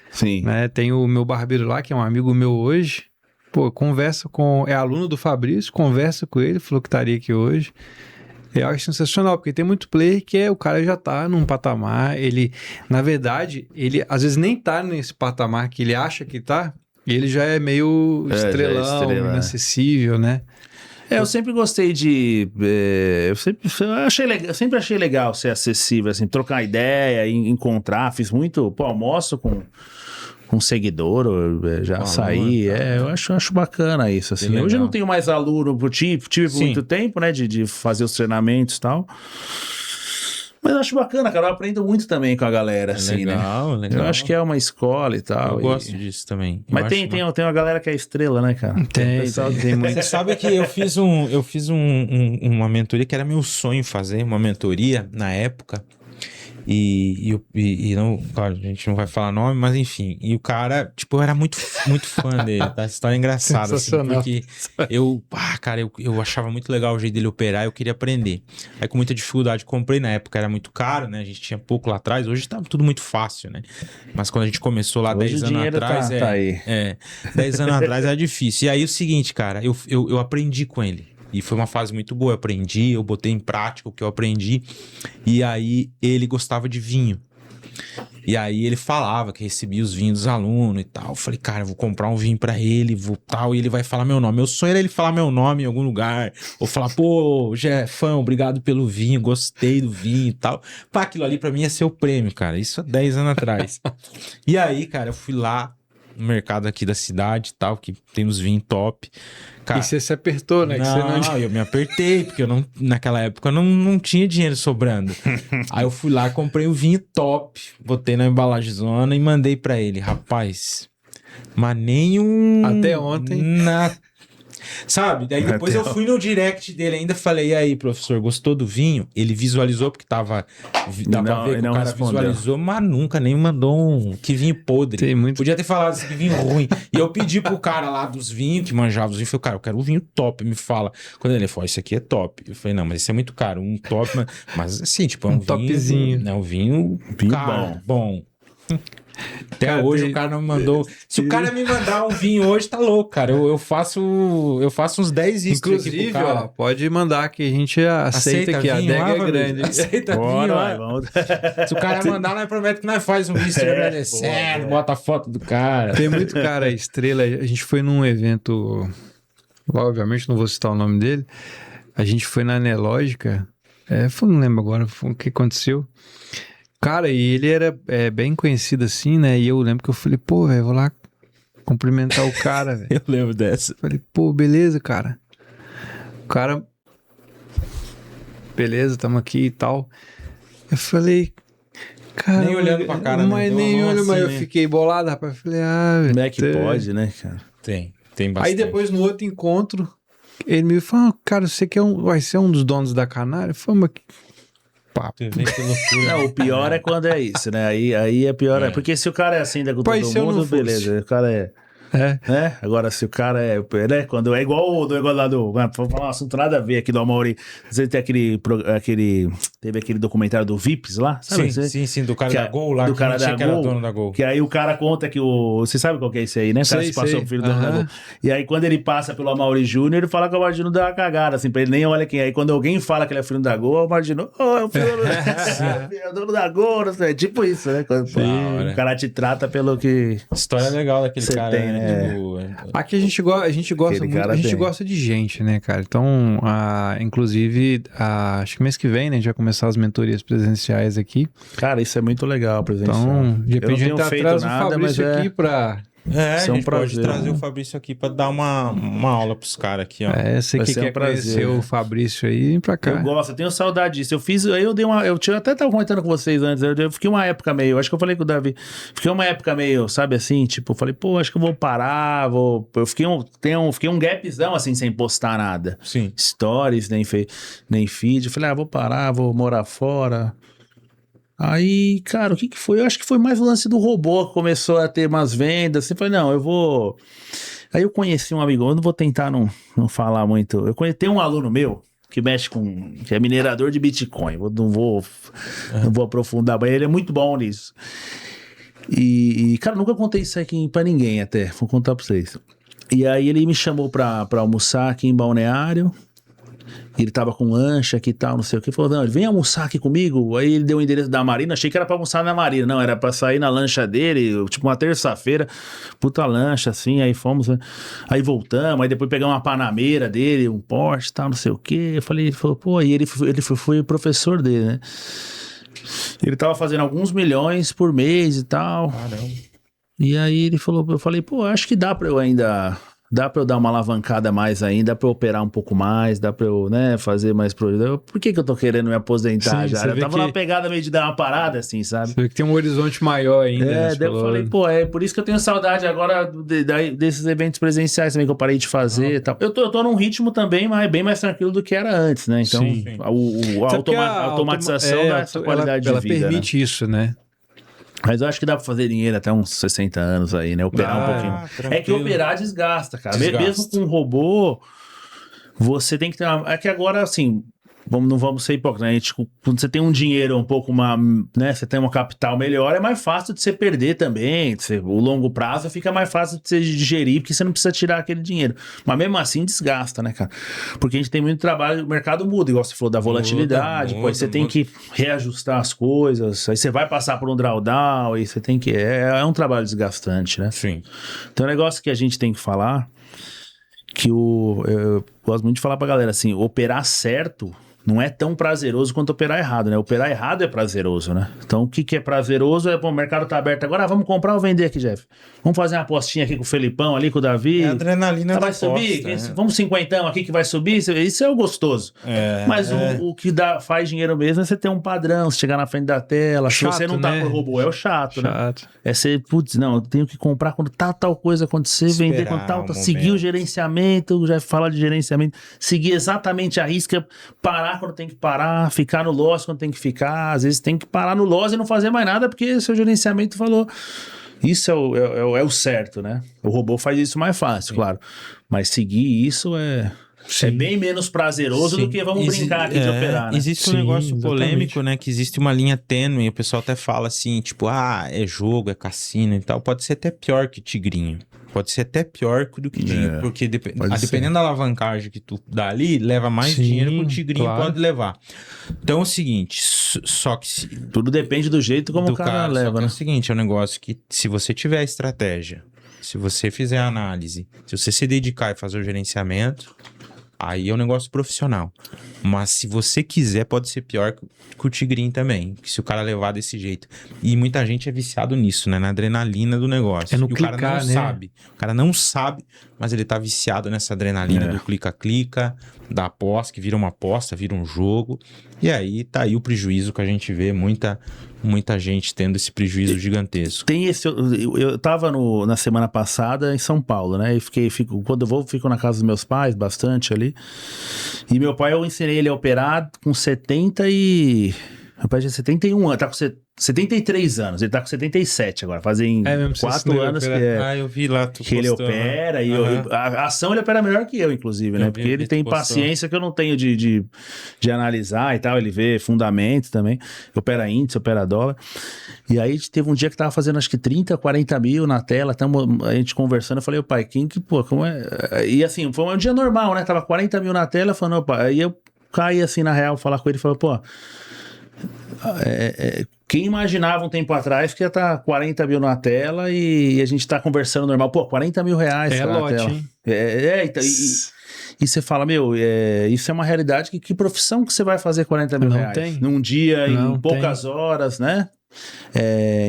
Sim. Né? Tem o meu barbeiro lá, que é um amigo meu hoje. Pô, conversa com... É aluno do Fabrício, conversa com ele, falou que estaria aqui hoje. Eu acho sensacional, porque tem muito player que o cara já tá num patamar, ele... Na verdade, ele às vezes nem tá nesse patamar que ele acha que tá, e ele já é meio estrelão, inacessível, né? Eu sempre gostei de... eu sempre achei legal ser acessível, assim, trocar ideia, encontrar. Fiz muito... Pô, almoço com seguidor, já saí. Eu acho bacana isso, assim. Hoje eu não tenho mais aluno, tive por muito tempo, né, de fazer os treinamentos e tal. Mas eu acho bacana, cara. Eu aprendo muito também com a galera, assim, legal, né? Legal. Eu acho que é uma escola e tal. Eu gosto disso também. Mas tem uma galera que é estrela, né, cara? Tem muito. Você sabe que eu fiz uma mentoria que era meu sonho fazer, uma mentoria na época. E não, claro, a gente não vai falar nome, mas enfim. E o cara, tipo, eu era muito, muito fã dele, tá? Essa história é engraçada, assim, porque eu achava muito legal o jeito dele operar, eu queria aprender. Aí com muita dificuldade comprei, na época era muito caro, né? A gente tinha pouco lá atrás, hoje tá tudo muito fácil, né? Mas quando a gente começou lá hoje 10 anos atrás, tá aí. 10 anos atrás era difícil. E aí o seguinte, cara, eu aprendi com ele. E foi uma fase muito boa, eu aprendi, eu botei em prática o que eu aprendi. E aí ele gostava de vinho. E aí ele falava que recebia os vinhos dos alunos e tal. Eu falei, cara, eu vou comprar um vinho pra ele, vou tal, e ele vai falar meu nome. Meu sonho era ele falar meu nome em algum lugar. Ou falar, pô, Jefão, obrigado pelo vinho, gostei do vinho e tal. Pá, aquilo ali pra mim ia ser o prêmio, cara. Isso há 10 anos atrás. E aí, cara, eu fui lá no mercado aqui da cidade e tal, que tem uns vinhos top. Cara, e você se apertou, né? Não, eu me apertei, porque eu não, naquela época eu não tinha dinheiro sobrando. Aí eu fui lá, comprei um vinho top, botei na embalagem-zona e mandei pra ele. Rapaz, mas nem um... Até ontem. Sabe? Daí depois eu fui no direct dele ainda, falei, e aí, professor, gostou do vinho? Ele visualizou, porque dava pra ver que o cara visualizou, mas nunca nem mandou um... Que vinho podre. Podia ter falado assim, que vinho ruim. E eu pedi pro cara lá dos vinhos, que manjava os vinhos, falei, cara, eu quero um vinho top, me fala. Quando ele falou, isso aqui é top. Eu falei, não, mas isso é muito caro, um top, mas assim, tipo, é um vinho... Topzinho. Né, um vinho caro, bom. Até hoje o cara não me mandou. Se o cara me mandar um vinho hoje, tá louco, cara. Eu faço uns 10 isso. Inclusive, ó, pode mandar que a gente aceita que a adega é grande. Aceita vinho, vamos. Se o cara mandar, nós promete que nós faz um visto agradecendo, bota a foto do cara. Tem muito cara estrela. A gente foi num evento, obviamente não vou citar o nome dele. A gente foi na Nelógica. Não lembro agora o que aconteceu. Cara, e ele era bem conhecido assim, né? E eu lembro que eu falei, pô, velho, vou lá cumprimentar o cara, velho. Eu lembro dessa. Falei, pô, beleza, cara. O cara... Beleza, tamo aqui e tal. Eu falei... Cara, nem olhando pra cara, mas nem olho, mas eu fiquei bolado, rapaz. Eu falei, como é que pode, né, cara? Tem bastante. Aí depois, no outro encontro, ele me falou, cara, você que vai ser um dos donos da Canária? Eu falei, mas... Não, o pior é quando é isso, né? Aí é pior, porque se o cara é assim da cultura do mundo, beleza. O cara é. Né? Agora, se o cara é. Né? Quando é igual o negócio lá do. Vou falar um assunto nada a ver aqui do Amaury. Você tem aquele. Teve aquele documentário do Vips lá? Sabe? Sim, do cara da Gol lá. Do cara da Gol, que era dono da Gol. Que aí o cara conta que o. Você sabe qual que é esse aí, né? O cara se passou pro filho do dono da Gol. E aí, quando ele passa pelo Amaury Júnior, ele fala que o Amaury Júnior deu uma cagada, assim, pra ele nem olha quem é. Aí quando alguém fala que ele é filho da Gol, o Amaury Júnior. É o filho dono da Gol, não sei. É tipo isso, né? Quando o cara te trata pelo que. História legal daquele cara, tem, né? Aqui a gente gosta muito, a gente gosta de gente, né, cara? Então, inclusive, acho que mês que vem, né, a gente vai começar as mentorias presenciais aqui. Cara, isso é muito legal, presencial. Então, de repente a gente traz o Fabrício aqui pra... a gente pode trazer o Fabrício aqui pra dar uma aula pros caras aqui, ó. Você que quer conhecer o Fabrício aí, vem pra cá. Eu gosto, eu tenho saudade disso. Eu até tava comentando com vocês antes, eu fiquei uma época meio, acho que eu falei com o Davi, fiquei uma época meio, sabe assim, tipo, eu falei, pô, acho que eu vou parar, eu fiquei um gapzão assim, sem postar nada. Sim. Stories, nem feed, eu falei, vou parar, vou morar fora. Aí, cara, o que foi? Eu acho que foi mais o lance do robô que começou a ter umas vendas. Assim, falei, não, eu vou... Aí eu conheci um amigo, eu não vou tentar não falar muito. Tem um aluno meu que mexe que é minerador de Bitcoin. Não vou aprofundar, mas ele é muito bom nisso. E cara, nunca contei isso aqui pra ninguém até. Vou contar pra vocês. E aí ele me chamou pra almoçar aqui em Balneário. Ele tava com lancha aqui e tal, não sei o que. Ele falou, não, ele vem almoçar aqui comigo. Aí ele deu o endereço da Marina. Achei que era pra almoçar na Marina. Não, era pra sair na lancha dele, tipo uma terça-feira. Puta lancha, assim. Aí fomos, né? Aí voltamos. Aí depois pegamos uma Panameira dele, um Porsche e tal, não sei o que. Ele falou, pô, aí ele foi professor dele, né? Ele tava fazendo alguns milhões por mês e tal. Caramba. E aí eu falei, pô, acho que dá pra eu dar uma alavancada mais ainda, dá pra eu operar um pouco mais, dá pra eu, né, fazer mais projetos. Por que eu tô querendo me aposentar já? Eu tava numa pegada meio de dar uma parada, assim, sabe? Você vê que tem um horizonte maior ainda. Daí eu falei, pô, é por isso que eu tenho saudade agora desses eventos presenciais também que eu parei de fazer e tal. Eu tô num ritmo também bem mais tranquilo do que era antes, né? Então, a automatização dá essa qualidade de vida. Ela permite isso, né? Mas eu acho que dá pra fazer dinheiro até uns 60 anos aí, né? Operar um pouquinho. Tranquilo. É que operar desgasta, cara. Desgasta. Mesmo com um robô, você tem que ter É que agora, assim, não vamos ser hipócritas, né? Quando você tem um dinheiro um pouco, né? Você tem uma capital melhor, é mais fácil de você perder também. O longo prazo fica mais fácil de você digerir, porque você não precisa tirar aquele dinheiro. Mas mesmo assim desgasta, né, cara? Porque a gente tem muito trabalho, o mercado muda, igual você falou, da volatilidade, aí você tem que reajustar as coisas, aí você vai passar por um drawdown, aí você tem que... É um trabalho desgastante, né? Sim. Então é um negócio que a gente tem que falar, que eu gosto muito de falar pra galera assim, operar certo não é tão prazeroso quanto operar errado, né? Operar errado é prazeroso, né? Então, o que é prazeroso é, pô, o mercado tá aberto agora, vamos comprar ou vender aqui, Jeff? Vamos fazer uma apostinha aqui com o Felipão, ali com o Davi. É a adrenalina da vai aposta, subir? né? Vamos 50 aqui que vai subir? Isso é o gostoso. Mas o que faz dinheiro mesmo é você ter um padrão, você chegar na frente da tela. Chato, se você não tá né? por robô, é o chato, né? Chato. É ser, putz, não, eu tenho que comprar quando tal coisa acontecer, Esperar vender quando tal, um seguir momento. o gerenciamento, já fala de gerenciamento, seguir exatamente a risca, parar quando tem que parar, ficar no loss quando tem que ficar, às vezes tem que parar no loss e não fazer mais nada, porque seu gerenciamento falou, isso é o certo, né? O robô faz isso mais fácil, claro, mas seguir isso é bem menos prazeroso do que vamos brincar aqui de operar, né? Existe um Sim, negócio exatamente. polêmico, né? Que existe uma linha tênue. O pessoal até fala assim, tipo, é jogo, é cassino e tal. Pode ser até pior que Tigrinho. Pode ser até pior do que Tigrinho. Porque dependendo da alavancagem que tu dá ali, leva mais Sim, dinheiro que o Tigrinho claro. pode levar. Então é o seguinte, só que... Tudo depende do jeito como o cara só leva, que é né? o seguinte, é um negócio que se você tiver a estratégia, se você fizer a análise, se você se dedicar e fazer o gerenciamento... Aí é um negócio profissional. Mas se você quiser, pode ser pior que o Tigrinho também. Que se o cara levar desse jeito. E muita gente é viciado nisso, né? Na adrenalina do negócio. É no e o cara clicar, não né? sabe. O cara não sabe, mas ele tá viciado nessa adrenalina do clica-clica, da aposta, que vira uma aposta, vira um jogo. E aí tá aí o prejuízo que a gente vê. Muita gente tendo esse prejuízo gigantesco. Tem esse. Eu tava na semana passada em São Paulo, né? E quando eu vou, fico na casa dos meus pais, bastante ali. E meu pai, eu ensinei ele a operar com 70 e. Meu pai tinha 71 anos, tá com 73 anos, ele tá com 77 agora, fazem mesmo, você 4 ensinou anos ele eu vi lá, tu que ele postou, opera, né? e Aham. a ação ele opera melhor que eu, inclusive, né? Eu Porque vi, ele tu tem postou. paciência que eu não tenho de analisar e tal, ele vê fundamentos também, opera índice, opera dólar. E aí teve um dia que tava fazendo acho que 30, 40 mil na tela, a gente conversando, eu falei, pai, como é? E assim, foi um dia normal, né? Tava 40 mil na tela, falando, pai, aí eu caí assim na real, falar com ele, falei, pô, quem imaginava um tempo atrás que ia estar 40 mil na tela e a gente tá conversando normal, pô, 40 mil reais É na lote, tela. hein? Então, e você fala, isso é uma realidade, que profissão que você vai fazer 40 mil Não reais? tem. Num dia, Não em poucas horas, né?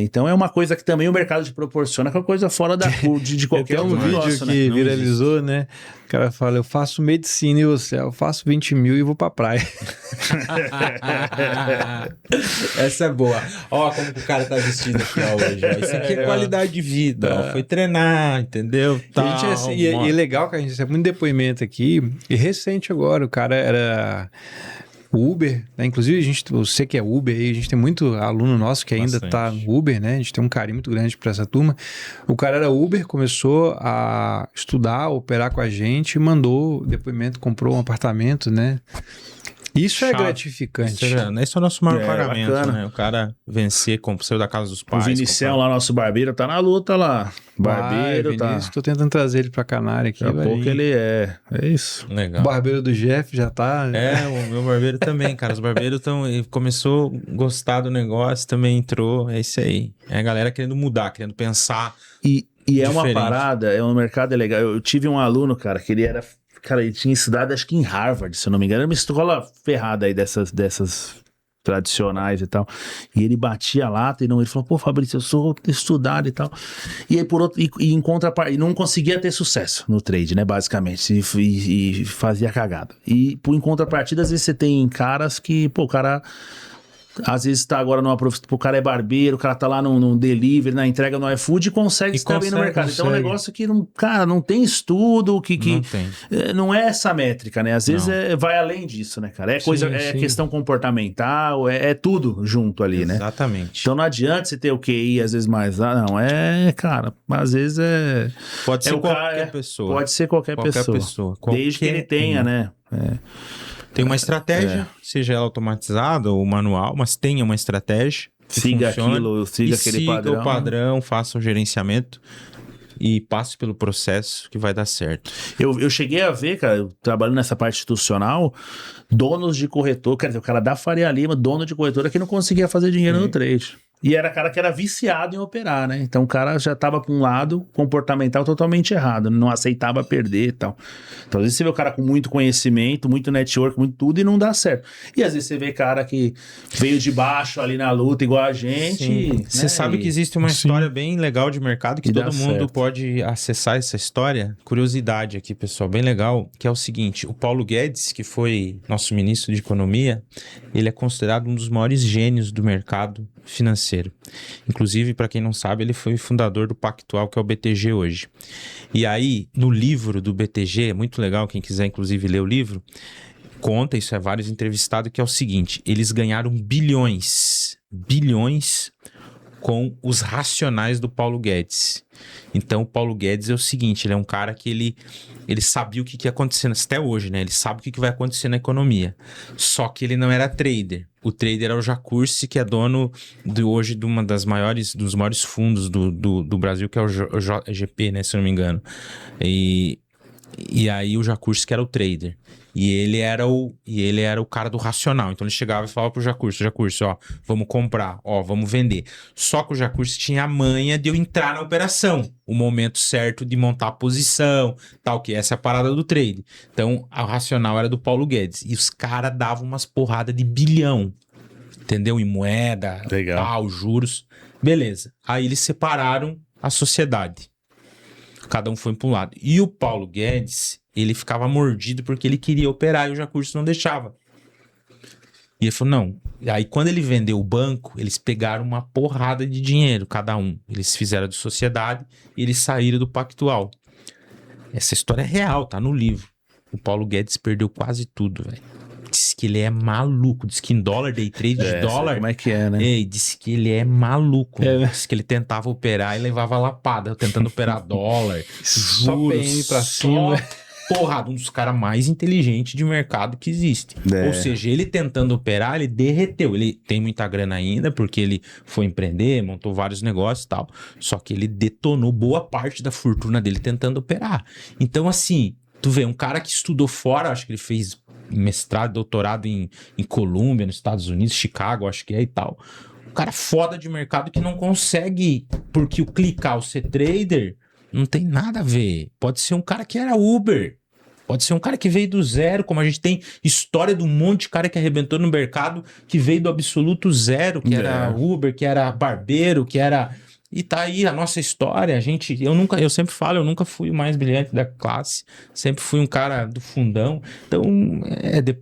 Então é uma coisa que também o mercado te proporciona, que é uma coisa fora de qualquer Tem um outro vídeo negócio, que né? viralizou, né? O cara fala, eu faço medicina e você, eu faço 20 mil e vou pra praia. Essa é boa. Ó, como que o cara tá vestido aqui ó, hoje. Ó. Isso aqui é qualidade de vida. Ó. Foi treinar, entendeu? E a gente é assim, e é legal que a gente recebe muito depoimento aqui. E recente agora, o cara era Uber, né? Inclusive, você que é Uber aí, a gente tem muito aluno nosso que ainda Bastante. tá no Uber, né? A gente tem um carinho muito grande pra essa turma. O cara era Uber, começou a estudar, operar com a gente, mandou depoimento, comprou um apartamento, né? Isso é Chave. gratificante. Esse é o nosso maior pagamento, bacana. né? O cara vencer, saiu da casa dos O pais. Vinicião lá, nosso barbeiro, tá na luta lá. Barbeiro, tá. Vinícius, tô tentando trazer ele pra Canária aqui. Daqui a vai pouco vir. ele é isso. Legal. O barbeiro do Jeff já tá. O meu barbeiro também, cara. Os barbeiros começou a gostar do negócio, também entrou. É isso aí. É a galera querendo mudar, querendo pensar. E é uma Diferente. parada, um mercado legal. Eu tive um aluno, cara, que ele era. Cara, ele tinha estudado, acho que em Harvard, se eu não me engano. Era uma escola ferrada aí dessas tradicionais e tal. E ele batia a lata e ele falou, pô, Fabrício, eu sou estudado e tal. E aí, e não conseguia ter sucesso no trade, né, basicamente. E fazia cagada. E por em contrapartida, às vezes você tem caras que, pô, o cara... Às vezes tá agora numa profissão, o cara é barbeiro, o cara tá lá num delivery, na entrega no iFood e consegue estar bem no mercado. Então é um negócio que, não tem estudo, Não tem. não é essa métrica, né? Às vezes vai além disso, né, cara? É questão comportamental, é tudo junto ali, né? Exatamente. Então não adianta você ter o QI às vezes mais, cara, às vezes Pode ser o qualquer cara, pessoa. Pode ser qualquer pessoa. Desde que ele tenha, né? Tem uma estratégia, seja ela automatizada ou manual, mas tenha uma estratégia. Siga aquilo, siga aquele padrão. O padrão, faça o gerenciamento e passe pelo processo que vai dar certo. Eu cheguei a ver, cara, eu trabalhando nessa parte institucional, donos de corretor, quer dizer, o cara da Faria Lima, dono de corretora que não conseguia fazer dinheiro no trade. E era cara que era viciado em operar, né? Então o cara já tava pra um lado comportamental totalmente errado, não aceitava perder e tal. Então às vezes você vê o cara com muito conhecimento, muito network, muito tudo e não dá certo. E às vezes você vê cara que veio de baixo ali na luta igual a gente. Né? Você sabe que existe uma história bem legal de mercado que E dá todo mundo certo. pode acessar essa história. Curiosidade aqui, pessoal, bem legal, que é o seguinte, o Paulo Guedes, que foi nosso ministro de Economia, ele é considerado um dos maiores gênios do mercado financeiro. Inclusive, para quem não sabe, ele foi fundador do Pactual, que é o BTG hoje. E aí, no livro do BTG, é muito legal, quem quiser inclusive ler o livro, conta, isso é vários entrevistados, que é o seguinte, eles ganharam bilhões com os racionais do Paulo Guedes. Então, o Paulo Guedes é o seguinte, ele é um cara que ele sabia o que ia acontecer, até hoje, né? Ele sabe o que vai acontecer na economia. Só que ele não era trader. O trader era o Jacursi, que é dono hoje de uma dos maiores fundos do Brasil, que é o JGP, né? Se eu não me engano. E aí o Jacursi que era o trader. E ele era o cara do racional. Então ele chegava e falava pro Jacursi, ó, vamos comprar, ó, vamos vender. Só que o Jacursi tinha a manha de eu entrar na operação. O momento certo de montar a posição, tal, que essa é a parada do trade. Então, o racional era do Paulo Guedes. E os caras davam umas porradas de bilhão. Entendeu? Em moeda, Legal. tal, juros. Beleza. Aí eles separaram a sociedade. Cada um foi para um lado. E o Paulo Guedes, ele ficava mordido porque ele queria operar e o Jacursi não deixava. E ele falou, não. Aí quando ele vendeu o banco, eles pegaram uma porrada de dinheiro, cada um. Eles fizeram de sociedade e eles saíram do Pactual. Essa história é real, tá no livro. O Paulo Guedes perdeu quase tudo, velho. Diz que ele é maluco. Diz que em dólar, day trade de dólar... Como é que é, né? Ei, disse que ele é maluco. Disse que ele tentava operar e levava lapada, tentando operar dólar, Só juros, PM pra só cima. porrada, um dos caras mais inteligentes de mercado que existe. Ou seja, ele tentando operar, ele derreteu. Ele tem muita grana ainda, porque ele foi empreender, montou vários negócios e tal. Só que ele detonou boa parte da fortuna dele tentando operar. Então, assim, tu vê, um cara que estudou fora, acho que ele fez mestrado, doutorado em Colômbia, nos Estados Unidos, Chicago, acho que é e tal. Um cara foda de mercado que não consegue, porque o clicar, o ser trader, não tem nada a ver. Pode ser um cara que era Uber, pode ser um cara que veio do zero, como a gente tem história de um monte de cara que arrebentou no mercado, que veio do absoluto zero, que era Uber, que era barbeiro, que era... E tá aí a nossa história, eu sempre falo, eu nunca fui o mais brilhante da classe, sempre fui um cara do fundão, então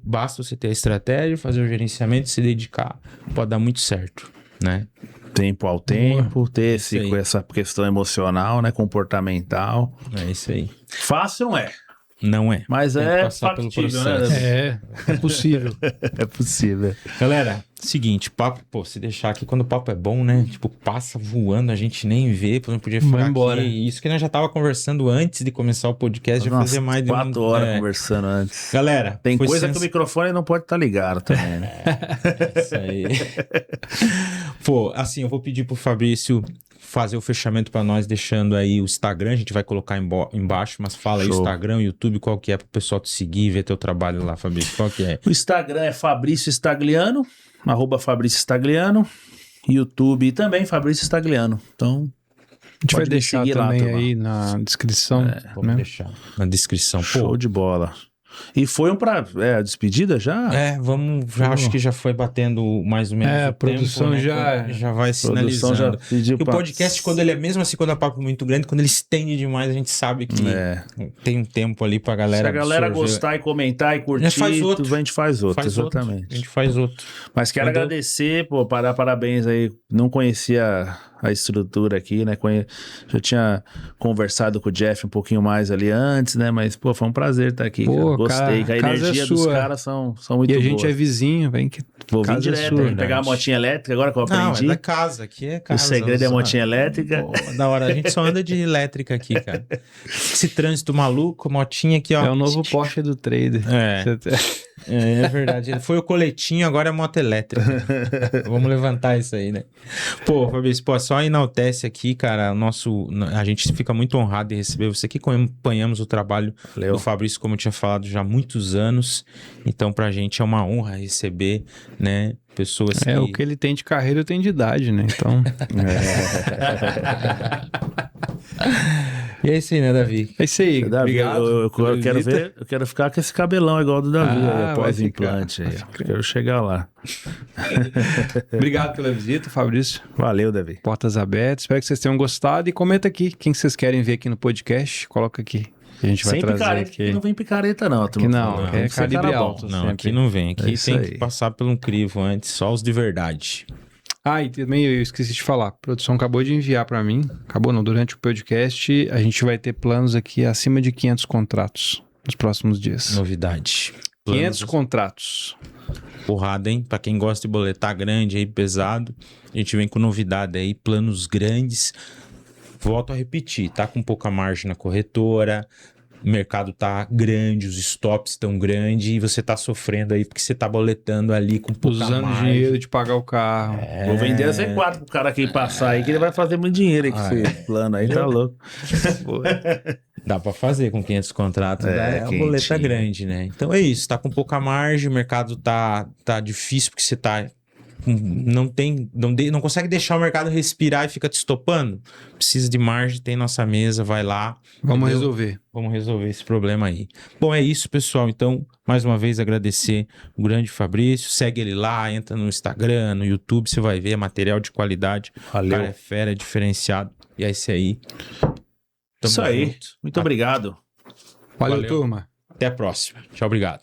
basta você ter a estratégia, fazer o gerenciamento, se dedicar, pode dar muito certo, né? Tempo ao tempo, ter essa questão emocional, né, comportamental. É isso aí. Fácil não é. Não é. Mas Tem que é passar pelo factível, processo. né? É possível. É possível. Galera, seguinte, papo, se deixar aqui, quando o papo é bom, né? Tipo, passa voando, a gente nem vê, não podia ficar Vai embora. aqui. Isso que nós já tava conversando antes de começar o podcast, já Nossa, fazia mais de 4 horas conversando antes. Galera, Tem foi coisa que o microfone não pode estar ligado também, né? Isso aí. Pô, assim, eu vou pedir pro Fabrício fazer o fechamento pra nós, deixando aí o Instagram, a gente vai colocar embaixo, mas fala aí o Instagram, YouTube, qual que é pro pessoal te seguir e ver teu trabalho lá, Fabrício, qual que é? O Instagram é Fabrício Stagliano, @Fabrício Stagliano, YouTube também Fabrício Stagliano. Então, A gente vai pode me deixar seguir lá, também turma. aí na descrição. Vamos né? deixar na descrição. Show Pô, de bola. E foi a despedida já? acho que já foi batendo mais ou menos É, o a produção tempo, né? já vai Produção já sinalizando. pediu E o podcast, quando ele é mesmo assim, quando é papo muito grande, quando ele estende demais, a gente sabe que tem um tempo ali pra galera Se a galera absorver. gostar e comentar e curtir, A gente faz outro. a gente faz outro, exatamente. A gente faz outro. Mas quero Entendeu? agradecer, pô, parabéns aí. Não conhecia a estrutura aqui, né? Já tinha conversado com o Jeff um pouquinho mais ali antes, né? Mas, pô, foi um prazer estar aqui, cara. Gostei, que a energia dos caras são muito boas. E a gente é vizinho, vem que... Vou vir direto, pegar a motinha elétrica agora que eu aprendi. Não, é da casa, aqui é casa. O segredo é a motinha elétrica. Pô, da hora, a gente só anda de elétrica aqui, cara. Esse trânsito maluco, motinha aqui, ó. É o novo Porsche do trader. É verdade. Ele foi o coletinho, agora é moto elétrica. Vamos levantar isso aí, né? Pô, Fabrício, só enaltece aqui, cara, a gente fica muito honrado de receber você aqui, acompanhamos o trabalho do Fabrício, como eu tinha falado, já há muitos anos, então pra gente é uma honra receber, né, pessoas que... O que ele tem de carreira, eu tenho de idade, né, então... E é isso aí, né, Davi? É isso aí, Davi, obrigado. Eu quero ficar com esse cabelão igual do Davi, após implante. Quero chegar lá. Obrigado pela visita, Fabrício. Valeu, Davi. Portas abertas, espero que vocês tenham gostado e comenta aqui quem vocês querem ver aqui no podcast, coloca aqui. A gente vai sem trazer picareta, aqui. Não vem picareta não. Aqui não, é calibre alto. Não, sempre. aqui não vem. Aqui tem que passar por um crivo antes, só os de verdade. E também eu esqueci de falar, a produção acabou de enviar para mim, durante o podcast, a gente vai ter planos aqui acima de 500 contratos nos próximos dias. Novidade. 500 contratos. Porrada, hein? Pra quem gosta de boletar grande aí, pesado, a gente vem com novidade aí, planos grandes. Volto a repetir, tá com pouca margem na corretora, o mercado tá grande, os stops estão grandes e você tá sofrendo aí porque você tá boletando ali com pouca usando margem. Dinheiro de pagar o carro. Vou vender a Z4 pro cara que passar aí, que ele vai fazer muito dinheiro aí com esse plano aí, tá louco. Dá pra fazer com 500 contratos, é uma boleta grande, né? Então é isso, tá com pouca margem, o mercado tá difícil porque você tá... Não consegue deixar o mercado respirar e fica te estopando. Precisa de margem, tem nossa mesa, vai lá. Vamos resolver. Vamos resolver esse problema aí. Bom, é isso, pessoal. Então, mais uma vez, agradecer o grande Fabrício. Segue ele lá, entra no Instagram, no YouTube, você vai ver material de qualidade. Valeu. O cara é fera, é diferenciado. E é isso aí. Tamo isso aí. junto. Muito obrigado. Valeu, turma. Até a próxima. Tchau, obrigado.